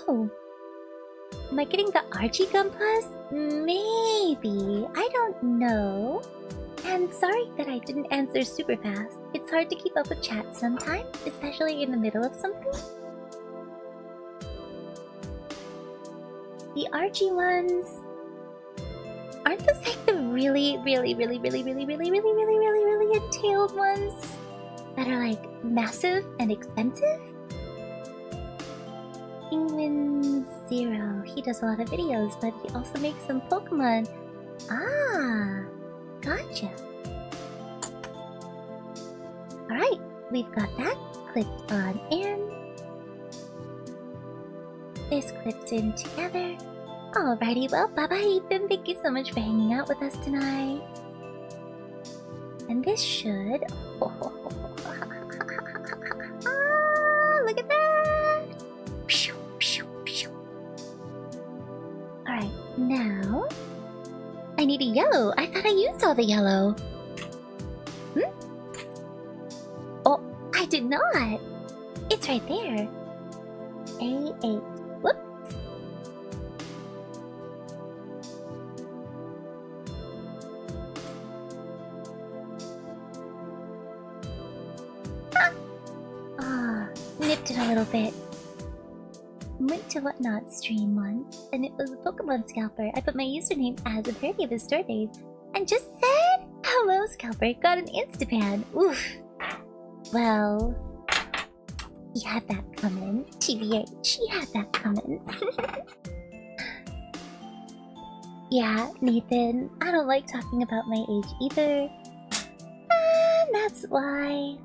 S1: Oh. Am I getting the Archie Gunplas? Maybe. I don't know. And sorry that I didn't answer super fast. It's hard to keep up with chat sometimes, especially in the middle of something. The Archie ones... Aren't those like the really entailed ones? That are like massive and expensive? Penguin Zero. He does a lot of videos, but he also makes some Pokemon. Ah, gotcha. Alright, we've got that clipped on in. This clips in together. Alrighty, well, bye-bye Ethan. Thank you so much for hanging out with us tonight. And this should... look at that! Alright, now... I need a yellow. I thought I used all the yellow. Oh, I did not. It's right there. A8. Whoops. Nipped it a little bit. Went to Whatnot stream once, and it was a Pokemon Scalper. I put my username as a parody of his store name, and just said, "Hello, Scalper." Got an Instaban. Oof. Well, he had that coming. TBH, he had that coming. Yeah, Nathan, I don't like talking about my age either. And that's why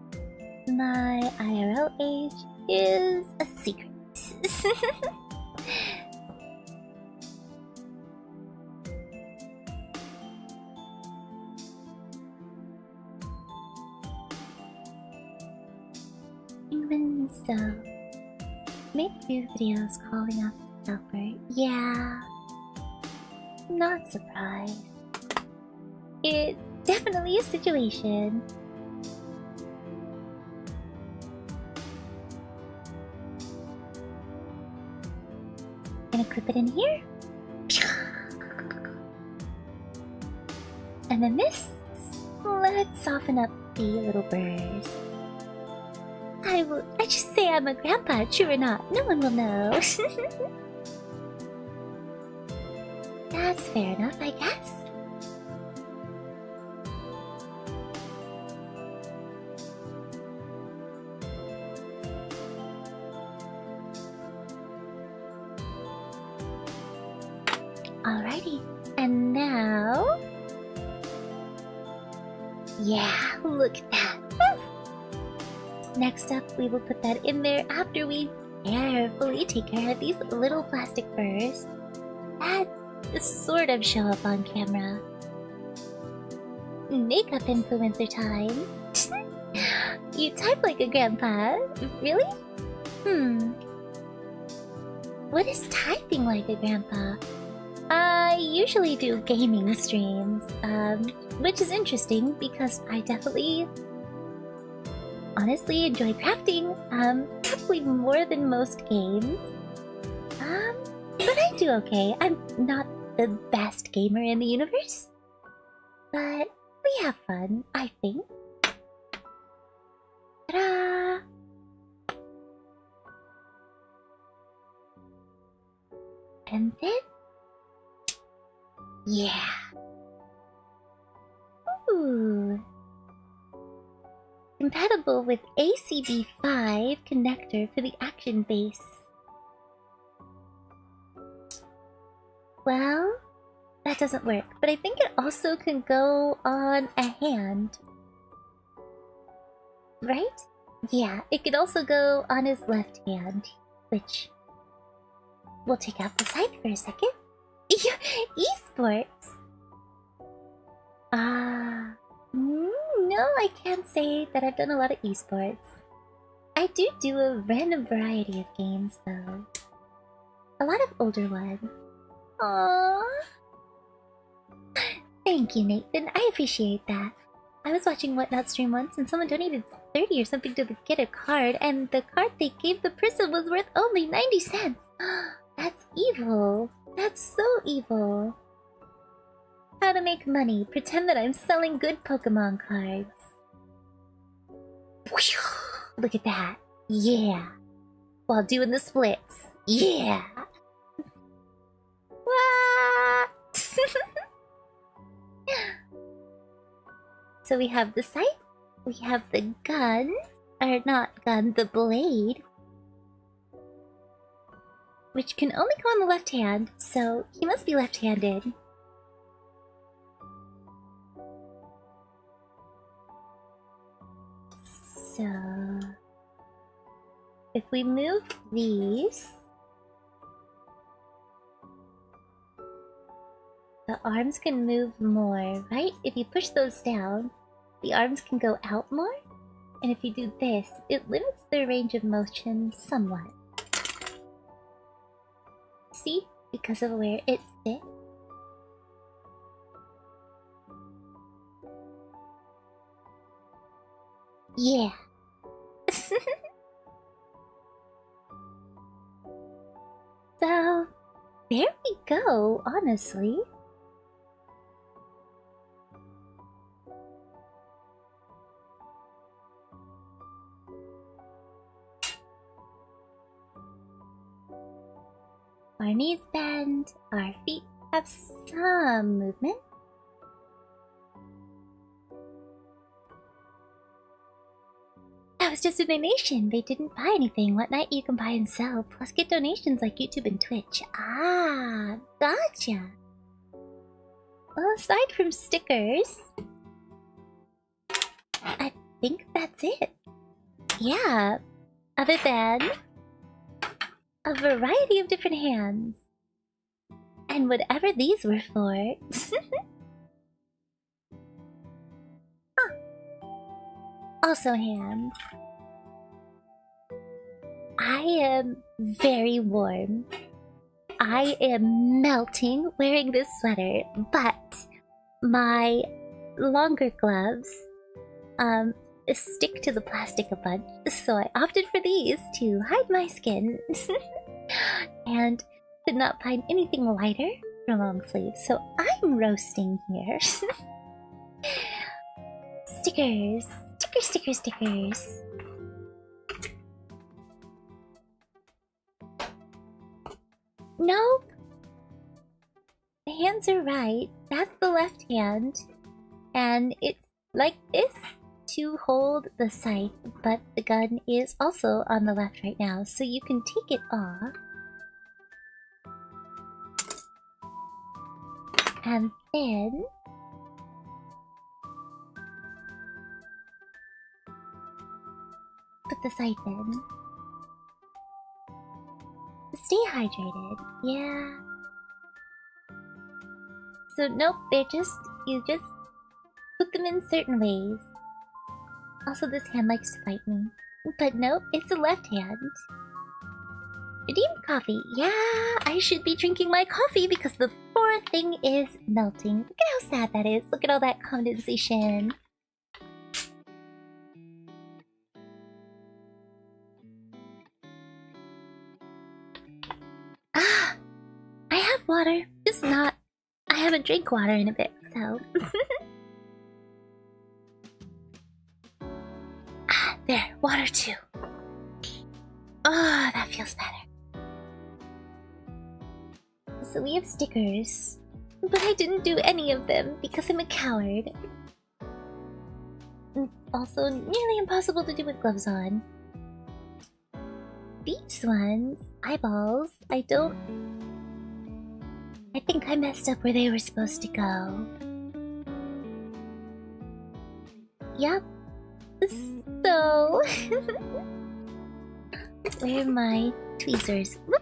S1: my IRL age is a secret. Even so, made a few videos calling out the scalper. Yeah, not surprised. It's definitely a situation. Gonna clip it in here. And then this. Let's soften up the little burrs. I just say I'm a grandpa, true or not. No one will know. That's fair enough, I guess. Alrighty, and now... Yeah, look at that. Next up, we will put that in there after we carefully take care of these little plastic furs that sort of show up on camera. Makeup influencer time. You type like a grandpa? Really? What is typing like a grandpa? I usually do gaming streams, which is interesting because I definitely honestly enjoy crafting, probably more than most games. But I do okay. I'm not the best gamer in the universe, but we have fun, I think. Ta-da! And then... yeah! Ooh! Compatible with ACB5 connector for the action base. Well, that doesn't work, but I think it also can go on a hand. Right? Yeah, it could also go on his left hand, which... we'll take out the scythe for a second. Esports! No, I can't say that I've done a lot of esports. I do a random variety of games, though. A lot of older ones. Aww. Thank you, Nathan. I appreciate that. I was watching Whatnot stream once and someone donated 30 or something to get a card, and the card they gave the person was worth only 90 cents. That's evil. That's so evil. How to make money. Pretend that I'm selling good Pokemon cards. Look at that. Yeah. While doing the splits. Yeah. What? So we have the scythe, we have the gun, or not gun, the blade, which can only go on the left hand, so he must be left-handed. So if we move these, the arms can move more, right? If you push those down, the arms can go out more. And if you do this, it limits their range of motion somewhat. See? Because of where it sits. Yeah. So, there we go, honestly. Our knees bend, our feet have some movement. That was just a donation. They didn't buy anything. Whatnot you can buy and sell, plus get donations like YouTube and Twitch. Ah, gotcha. Well, aside from stickers, I think that's it. Yeah, other than a variety of different hands. And whatever these were for. Huh. Also hands. I am very warm. I am melting wearing this sweater, but my longer gloves stick to the plastic a bunch, so I opted for these to hide my skin and could not find anything lighter for long sleeves, so I'm roasting here. Stickers! Stickers! Nope! The hands are right. That's the left hand. And it's like this to hold the scythe, but the gun is also on the left right now, so you can take it off. And then... put the scythe in. Stay hydrated. Yeah. So nope, you just put them in certain ways. Also, this hand likes to fight me. But nope, it's the left hand. Redeemed coffee. Yeah, I should be drinking my coffee because the poor thing is melting. Look at how sad that is. Look at all that condensation. Ah, I have water. Just not. I haven't drank water in a bit, so. Ah, there, water too. Oh, that feels better. So we have stickers, but I didn't do any of them because I'm a coward. Also, nearly impossible to do with gloves on. These ones, eyeballs, I think I messed up where they were supposed to go. Yup. So... where are my tweezers? Whoop.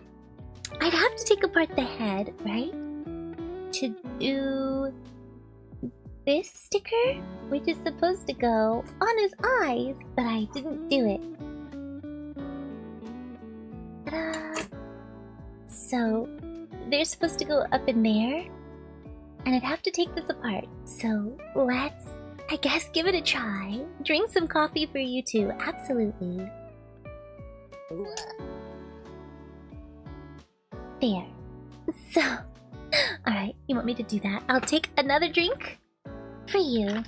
S1: I'd have to take apart the head, right? To do this sticker, which is supposed to go on his eyes, but I didn't do it. Ta-da! So, they're supposed to go up in there, and I'd have to take this apart. So, let's, I guess, give it a try. Drink some coffee for you too, absolutely. There. So, alright, you want me to do that? I'll take another drink for you.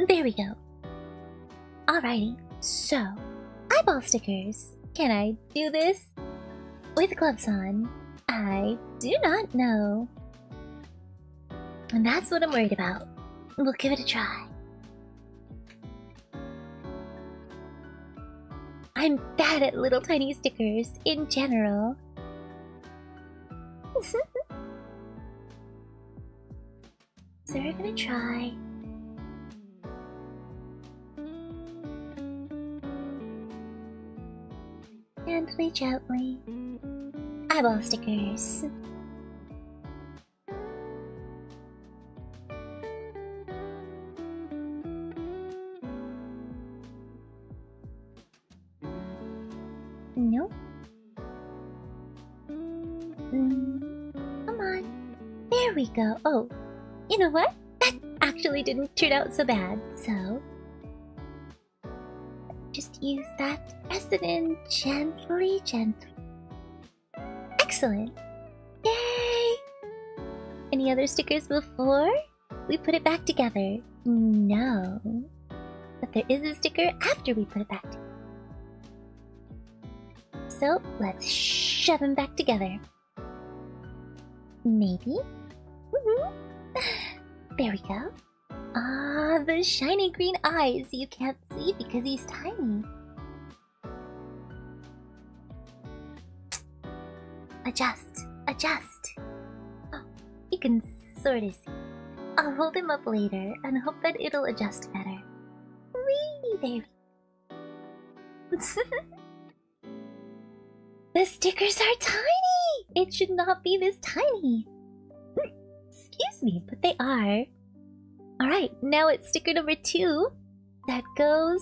S1: There we go. Alrighty, so, eyeball stickers. Can I do this with gloves on? I do not know. And that's what I'm worried about. We'll give it a try. I'm bad at little tiny stickers in general. So we're gonna try. Gently, gently. Eyeball stickers. Nope. Come on. There we go. Oh, you know what? That actually didn't turn out so bad, so... just use that. Press it in gently, gently. Excellent. Yay! Any other stickers before we put it back together? No. But there is a sticker after we put it back together. So, let's shove them back together. Maybe? There we go. Ah, the shiny green eyes you can't see because he's tiny. Adjust, adjust. Oh, you can sort of see. I'll hold him up later and hope that it'll adjust better. Whee! There we go. The stickers are tiny! It should not be this tiny. Excuse me, but they are. Alright, now it's sticker number 2 that goes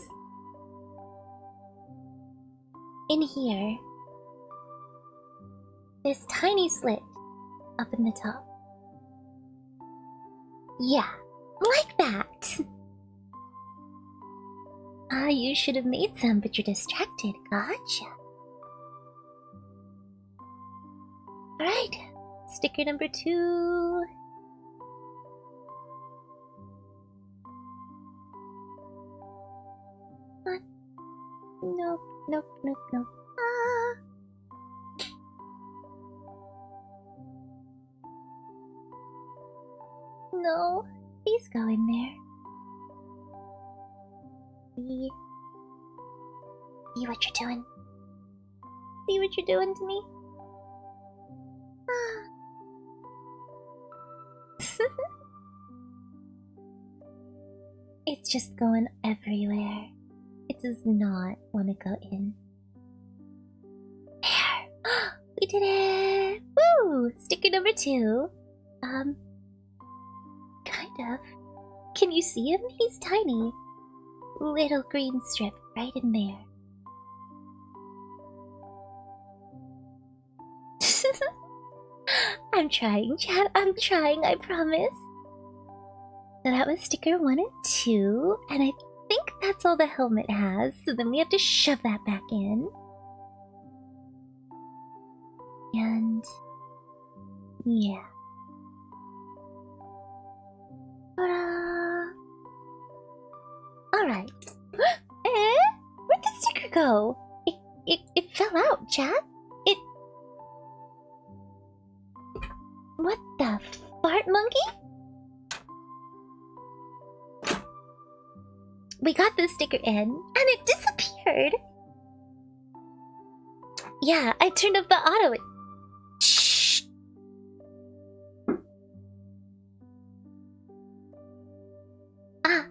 S1: in here. This tiny slit up in the top. Yeah, like that. Ah, you should have made some, but you're distracted. Gotcha. Alright, sticker number 2. What? Nope, nope, nope, nope. Ah. No, please go in there. See what you're doing? See what you're doing to me? It's just going everywhere. It does not want to go in. There! We did it! Woo! Sticker number 2. Kind of. Can you see him? He's tiny. Little green strip right in there. I'm trying, chat. I'm trying, I promise. So that was sticker 1 and 2, and I think that's all the helmet has, so then we have to shove that back in. And... yeah. Ta-da! Alright. Eh? Where'd the sticker go? It fell out, chat. What the fart monkey? We got the sticker in, and it disappeared! Yeah, I turned off the auto. Shh! Ah!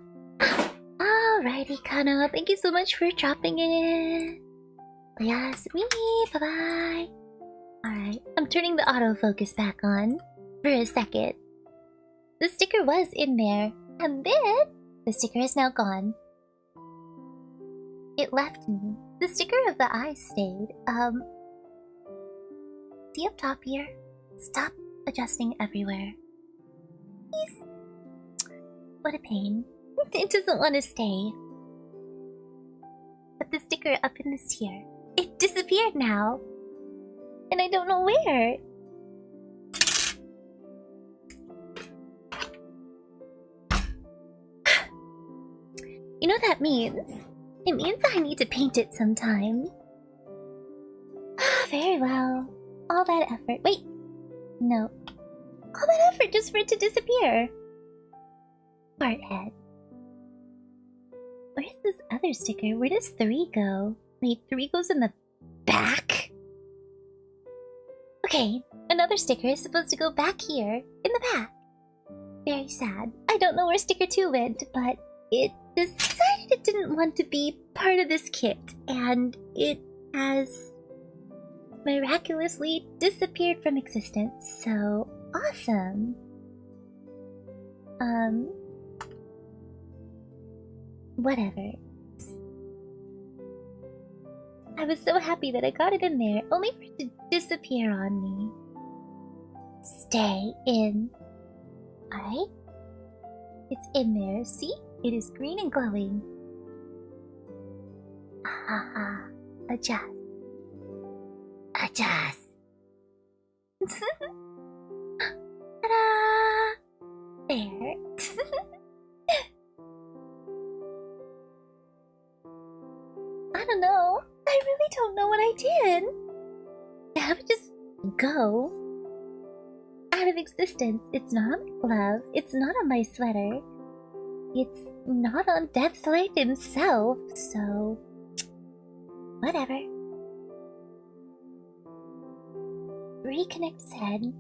S1: Alrighty, Kano, thank you so much for dropping in. Oyasumi, bye-bye. Alright, I'm turning the autofocus back on for a second. The sticker was in there, and then the sticker is now gone. It left me. The sticker of the eye stayed. See up top here? Stop adjusting everywhere. Please. What a pain. It doesn't want to stay. But the sticker up in this tier, it disappeared now. And I don't know where. You know what that means? It means I need to paint it sometime. Very well. All that effort. Wait. No. All that effort just for it to disappear. Fart head. Where's this other sticker? Where does 3 go? Wait, 3 goes in the back? Okay, another sticker is supposed to go back here, in the back. Very sad. I don't know where sticker 2 went, but it decided it didn't want to be part of this kit, and it has miraculously disappeared from existence, so awesome. Whatever. I was so happy that I got it in there, only for it to disappear on me. Stay in. Alright? It's in there. See? It is green and glowing. Ah, adjust. Adjust. Ta-da! There. I don't know. I really don't know what I did. How would just go out of existence? It's not on my glove. It's not on my sweater. It's not on Deathscythe himself, so whatever. Reconnect his head.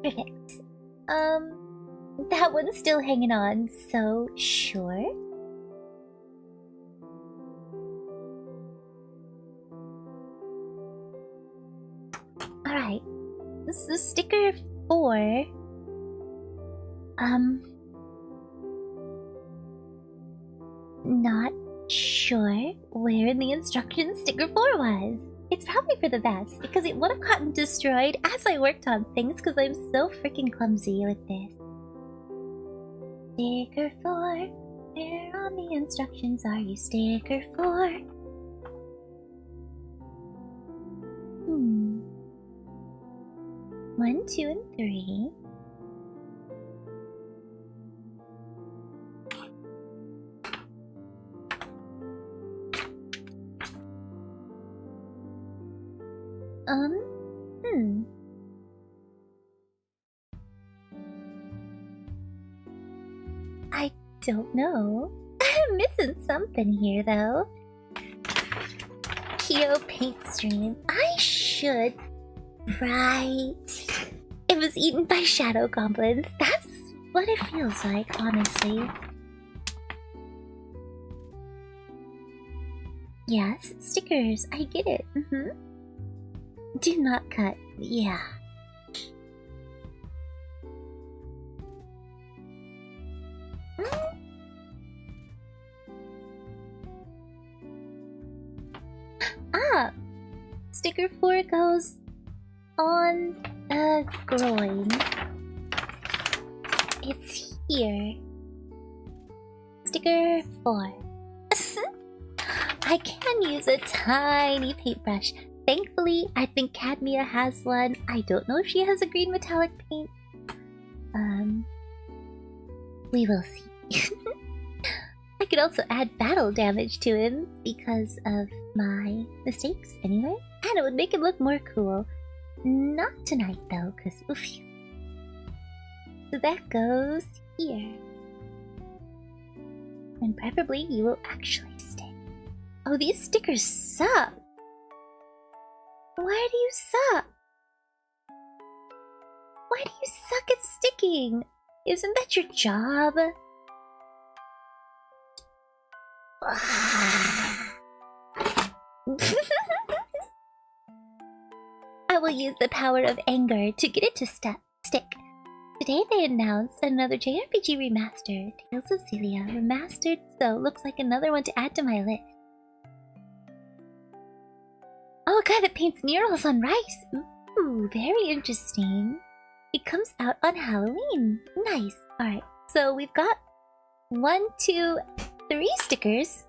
S1: Perfect. That one's still hanging on, so sure. Alright. This is sticker 4. Not sure where in the instructions sticker 4 was. It's probably for the best, because it would have gotten destroyed as I worked on things, because I'm so freaking clumsy with this. Sticker 4, where on the instructions are you, sticker 4? 1, 2, and 3. I don't know. I'm missing something here, though. Kyo paint stream. I should. Right. It was eaten by shadow goblins. That's what it feels like, honestly. Yes, stickers. I get it. Do not cut. Yeah. Ah! Sticker 4 goes on the groin. It's here. Sticker 4. I can use a tiny paintbrush. Thankfully, I think Cadmia has one. I don't know if she has a green metallic paint. We will see. I could also add battle damage to him because of my mistakes anyway. And it would make him look more cool. Not tonight though, because oof. So that goes here. And preferably you will actually stick. Oh, these stickers suck! Why do you suck? Why do you suck at sticking? Isn't that your job? I will use the power of anger to get it to stick. Today they announced another JRPG remaster, Tales of Celia Remastered, so looks like another one to add to my list. Oh, a guy that paints murals on rice! Ooh, very interesting. It comes out on Halloween. Nice. Alright, so we've got 1, 2, 3 stickers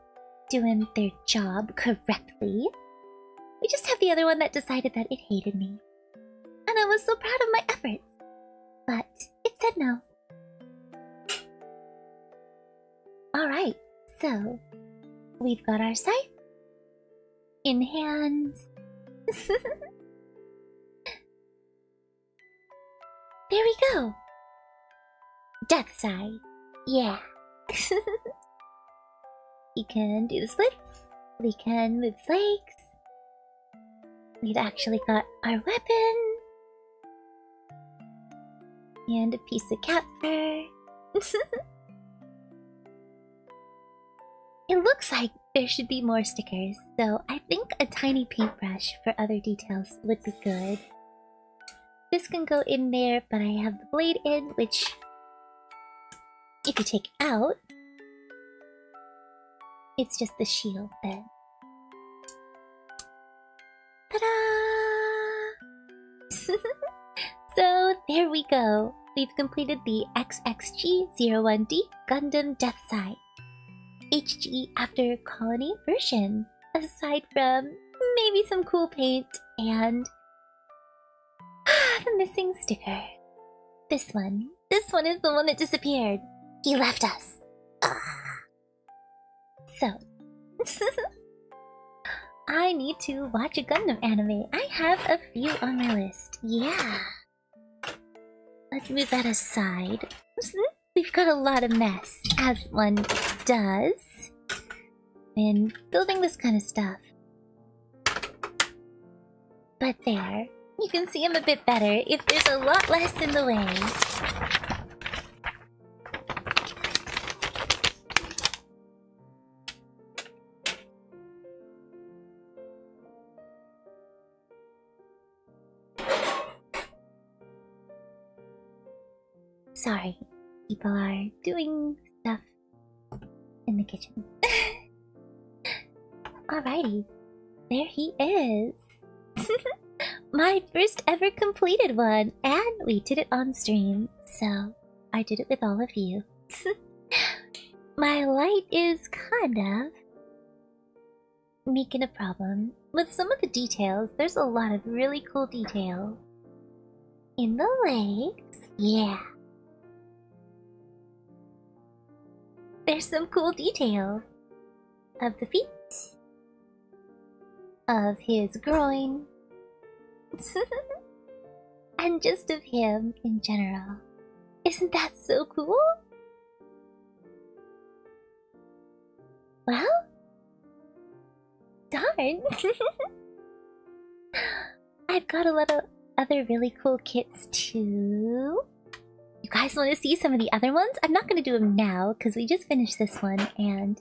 S1: doing their job correctly. We just have the other one that decided that it hated me. And I was so proud of my efforts. But it said no. Alright, so we've got our scythe in hand. There we go. Deathscythe. Yeah. We can do the splits. We can move his legs. We've actually got our weapon. And a piece of cat fur. It looks like there should be more stickers, so I think a tiny paintbrush for other details would be good. This can go in there, but I have the blade in, which, if you take out, it's just the shield then. Ta-da! So there we go. We've completed the XXXG-01D Gundam Deathscythe HG After Colony version, aside from maybe some cool paint and the missing sticker. This one is the one that disappeared. He left us. So, I need to watch a Gundam anime. I have a few on my list. Yeah. Let's move that aside. We've got a lot of mess, as one does, in building this kind of stuff. But there, you can see him a bit better if there's a lot less in the way. Sorry, people are doing stuff in the kitchen. Alrighty, there he is. My first ever completed one, and we did it on stream, so I did it with all of you. My light is kind of making a problem. With some of the details, there's a lot of really cool detail. In the legs, yeah. There's some cool detail of the feet, of his groin, and just of him in general. Isn't that so cool? Well, darn. I've got a lot of other really cool kits too. You guys want to see some of the other ones? I'm not going to do them now because we just finished this one and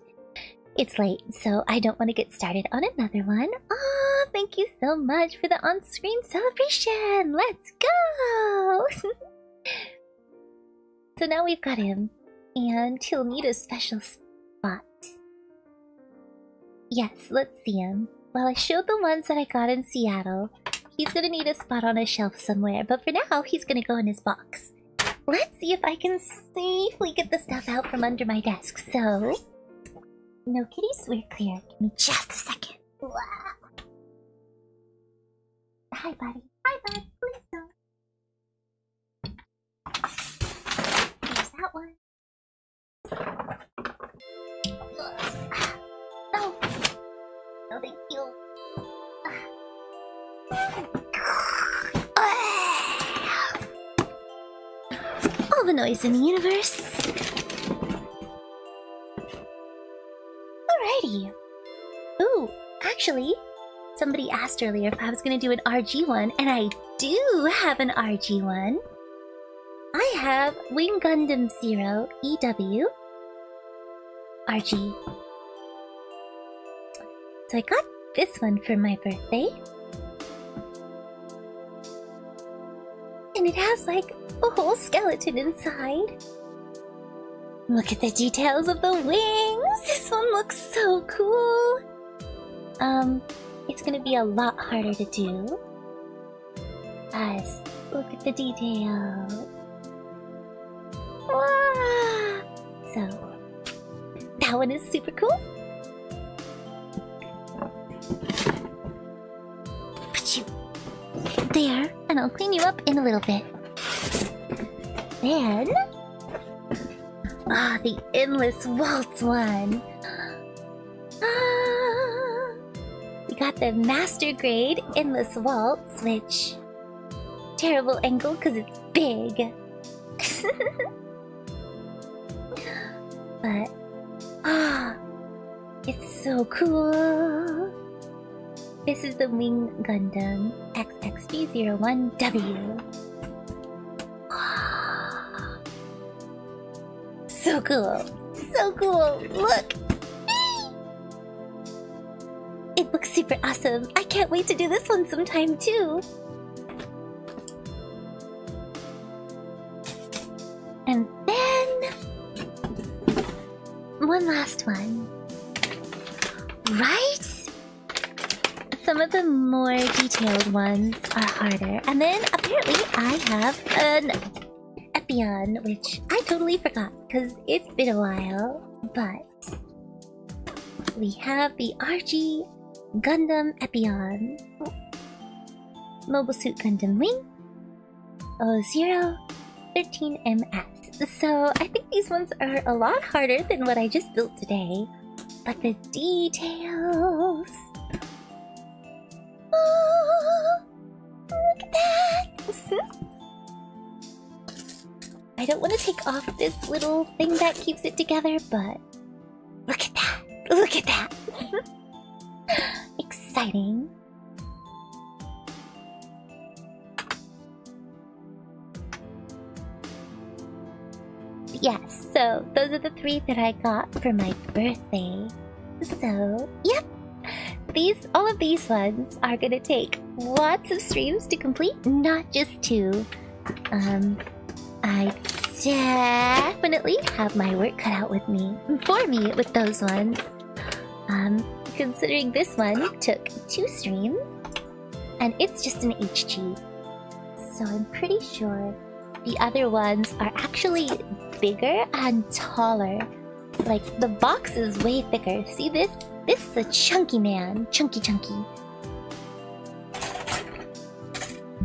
S1: it's late, so I don't want to get started on another one. Oh, thank you so much for the on-screen celebration! Let's go! So now we've got him, and he'll need a special spot. Yes, let's see him. Well, I showed the ones that I got in Seattle. He's gonna need a spot on a shelf somewhere, but for now, he's gonna go in his box. Let's see if I can safely get the stuff out from under my desk, so... No kitties, we're clear. Give me just a second. Wow. Hi, buddy. Hi, bud. Please don't. There's that one. Oh. No, thank you. All the noise in the universe. Alrighty. Ooh, actually, somebody asked earlier if I was gonna do an RG one, and I do have an RG one. I have Wing Gundam 0 EW RG. So I got this one for my birthday. And it has like a whole skeleton inside. Look at the details of the wings! This one looks so cool! It's gonna be a lot harder to do. Guys, look at the detail. Wow. So, that one is super cool. Put you there, and I'll clean you up in a little bit. Then... ah, the Endless Waltz one. We got the Master Grade Endless Waltz, which... terrible angle because it's big. But... ah, it's so cool. This is the Wing Gundam XXXG-01D. So cool! So cool! Look! It looks super awesome! I can't wait to do this one sometime too! And then... one last one. Right? Some of the more detailed ones are harder. And then apparently I have an Epion, which I totally forgot because it's been a while, but we have the RG Gundam Epion, Mobile Suit Gundam Wing 0013MS. So I think these ones are a lot harder than what I just built today, but the details... oh, look at that! I don't want to take off this little thing that keeps it together, but look at that! Look at that! Exciting. Yes, so those are the 3 that I got for my birthday. So, yep. All of these ones are gonna take lots of streams to complete, not just 2. I definitely have my work cut out for me with those ones. Considering this one took 2 streams, and it's just an HG. So I'm pretty sure the other ones are actually bigger and taller. Like, the box is way thicker. See this? This is a chunky man. Chunky.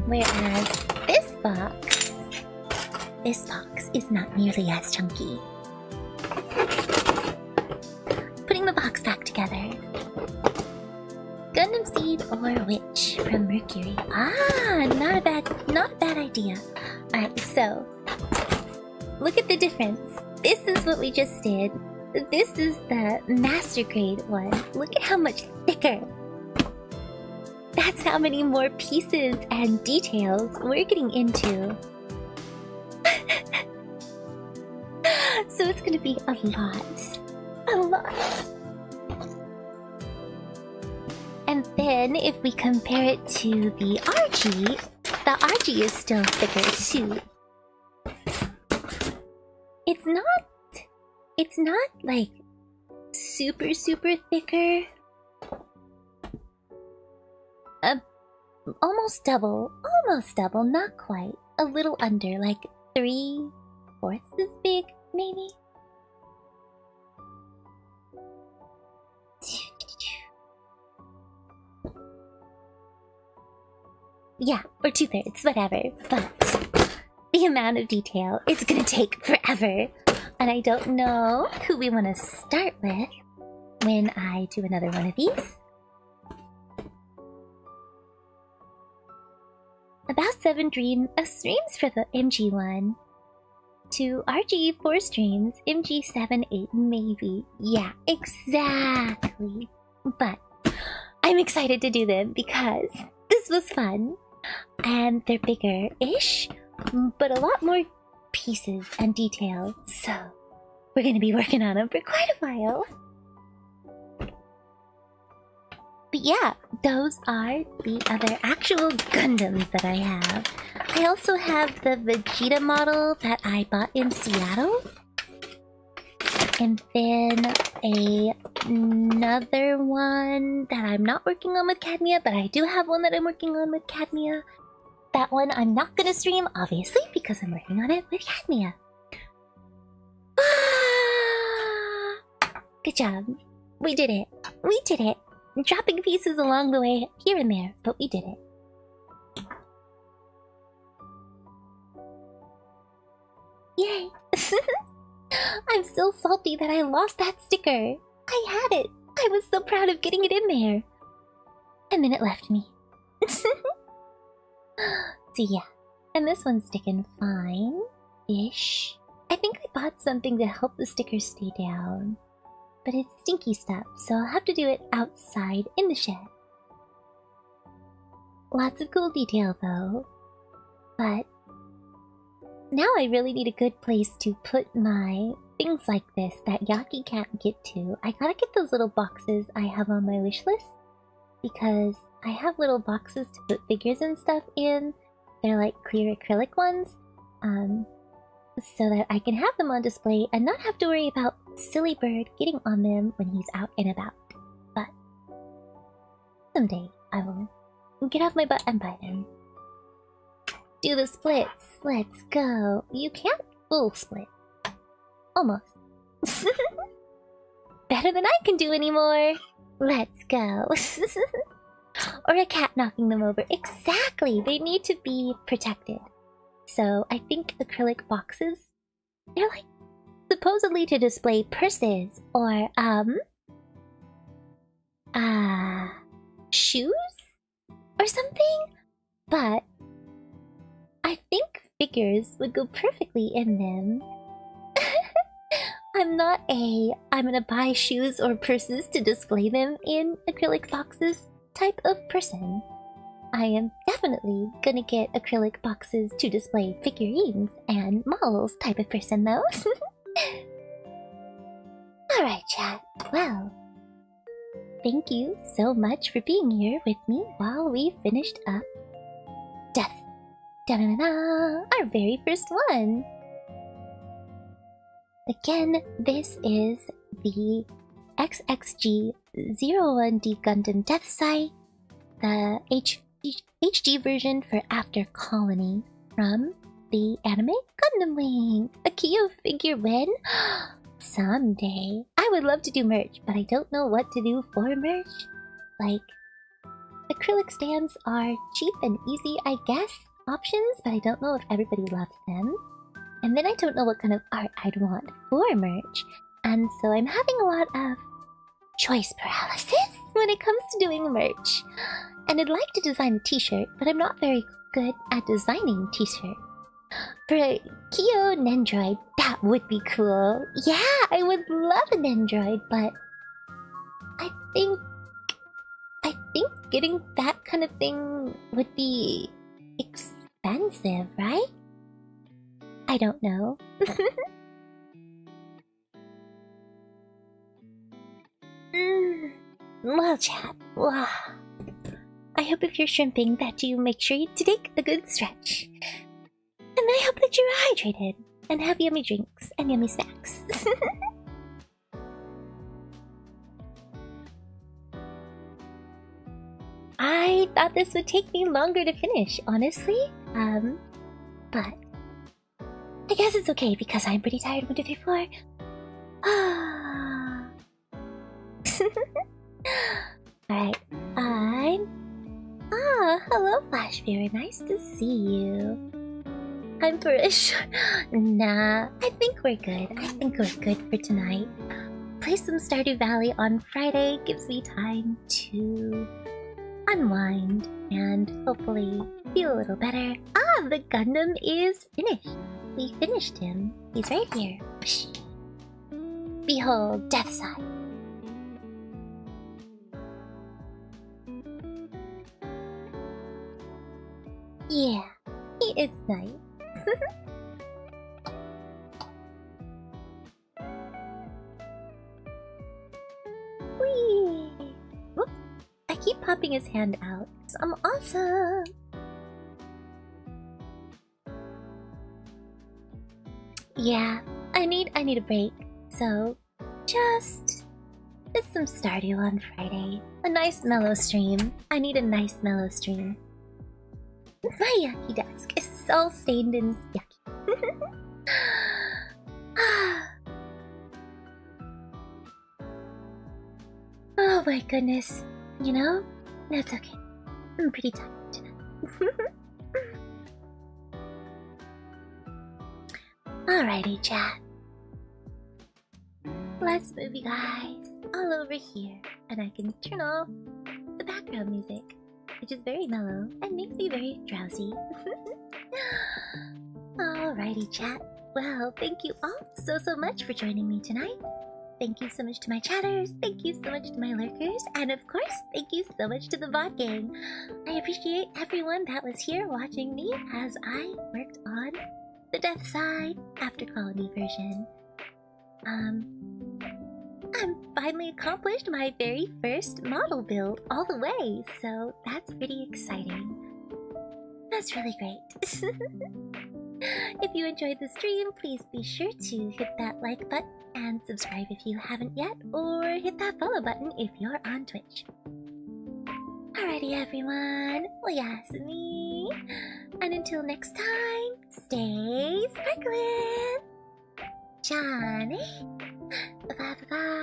S1: Whereas this box is not nearly as chunky. Putting the box back together. Gundam Seed or Witch from Mercury. Ah, not a bad idea. Alright, so look at the difference. This is what we just did. This is the Master Grade one. Look at how much thicker. That's how many more pieces and details we're getting into. So it's gonna be a lot. And then if we compare it to the RG is still thicker too. It's not like super thicker. Almost double, not quite. A little under, like 3/4 as big, maybe? Yeah, or 2/3, whatever. But the amount of detail, it's gonna take forever. And I don't know who we want to start with when I do another one of these. About 7 streams for the MG one. To RG 4 streams, MG 7, 8 maybe. Yeah, exactly. But I'm excited to do them because this was fun. And they're bigger-ish, but a lot more pieces and detail. So we're gonna be working on them for quite a while. But yeah, those are the other actual Gundams that I have. I also have the Vegeta model that I bought in Seattle. And then another one that I'm not working on with Cadmia, but I do have one that I'm working on with Cadmia. That one I'm not gonna stream, obviously, because I'm working on it with Cadmia. Good job. We did it. We did it. Dropping pieces along the way here and there, but we did it. Yay! I'm still salty that I lost that sticker. I had it. I was so proud of getting it in there. And then it left me. So yeah. And this one's sticking fine-ish. I think I bought something to help the sticker stay down. But it's stinky stuff, so I'll have to do it outside in the shed. Lots of cool detail though. But now I really need a good place to put my things like this that Yaki can't get to. I gotta get those little boxes I have on my wish list. Because I have little boxes to put figures and stuff in. They're like clear acrylic ones. So that I can have them on display and not have to worry about Silly Bird getting on them when he's out and about. But someday I will get off my butt and buy them. Do the splits. Let's go. You can't full split. Almost. Better than I can do anymore. Let's go. Or a cat knocking them over. Exactly. They need to be protected. So I think acrylic boxes, they're like supposedly to display purses or shoes or something, but I think figures would go perfectly in them. I'm gonna buy shoes or purses to display them in acrylic boxes type of person. I am definitely gonna get acrylic boxes to display figurines and models type of person though. Alright chat, well, thank you so much for being here with me while we finished up Death. Da-da-da-da, our very first one! Again, this is the XXXG-01D Gundam Deathscythe, the HG version for After Colony from the anime Gundam Wing. A Kyo figure win? Someday. I would love to do merch, but I don't know what to do for merch. Like, acrylic stands are cheap and easy, I guess, options, but I don't know if everybody loves them. And then I don't know what kind of art I'd want for merch. And so I'm having a lot of choice paralysis when it comes to doing merch. And I'd like to design a t-shirt, but I'm not very good at designing t-shirts. For a Kyo Nendroid, that would be cool. Yeah, I would love a Nendroid, but I think getting that kind of thing would be expensive, right? I don't know. Well, chat. I hope if you're shrimping that you make sure to take a good stretch. And I hope that you're hydrated and have yummy drinks and yummy snacks. I thought this would take me longer to finish, honestly. But I guess it's okay because I'm pretty tired. 1, 2, 3, 4. Alright, hello Flash, very nice to see you. I'm Parish. Nah, I think we're good. I think we're good for tonight. Play some Stardew Valley on Friday gives me time to unwind and hopefully feel a little better. Ah, the Gundam is finished. We finished him. He's right here. Psh. Behold, Deathscythe. Yeah, he is nice. Whee! Whoops. I keep popping his hand out, so I'm awesome! Yeah, I need a break, so just some Stardew on Friday. A nice mellow stream. I need a nice mellow stream. My yucky desk is all stained and yucky. Oh my goodness. You know, that's okay. I'm pretty tired tonight. Alrighty, chat. Let's move you guys all over here, and I can turn off the background music, which is very mellow and makes me very drowsy. Alrighty, chat. Well, thank you all so much for joining me tonight. Thank you so much to my chatters, thank you so much to my lurkers, and of course, thank you so much to the VOD gang. I appreciate everyone that was here watching me as I worked on the Deathscythe After Colony version. I'm finally accomplished my very first model build all the way, so that's pretty exciting. That's really great. If you enjoyed the stream, please be sure to hit that like button and subscribe if you haven't yet, or hit that follow button if you're on Twitch. Alrighty everyone, well yes, me. And until next time, stay sparkling! Johnny! Bye bye bye bye!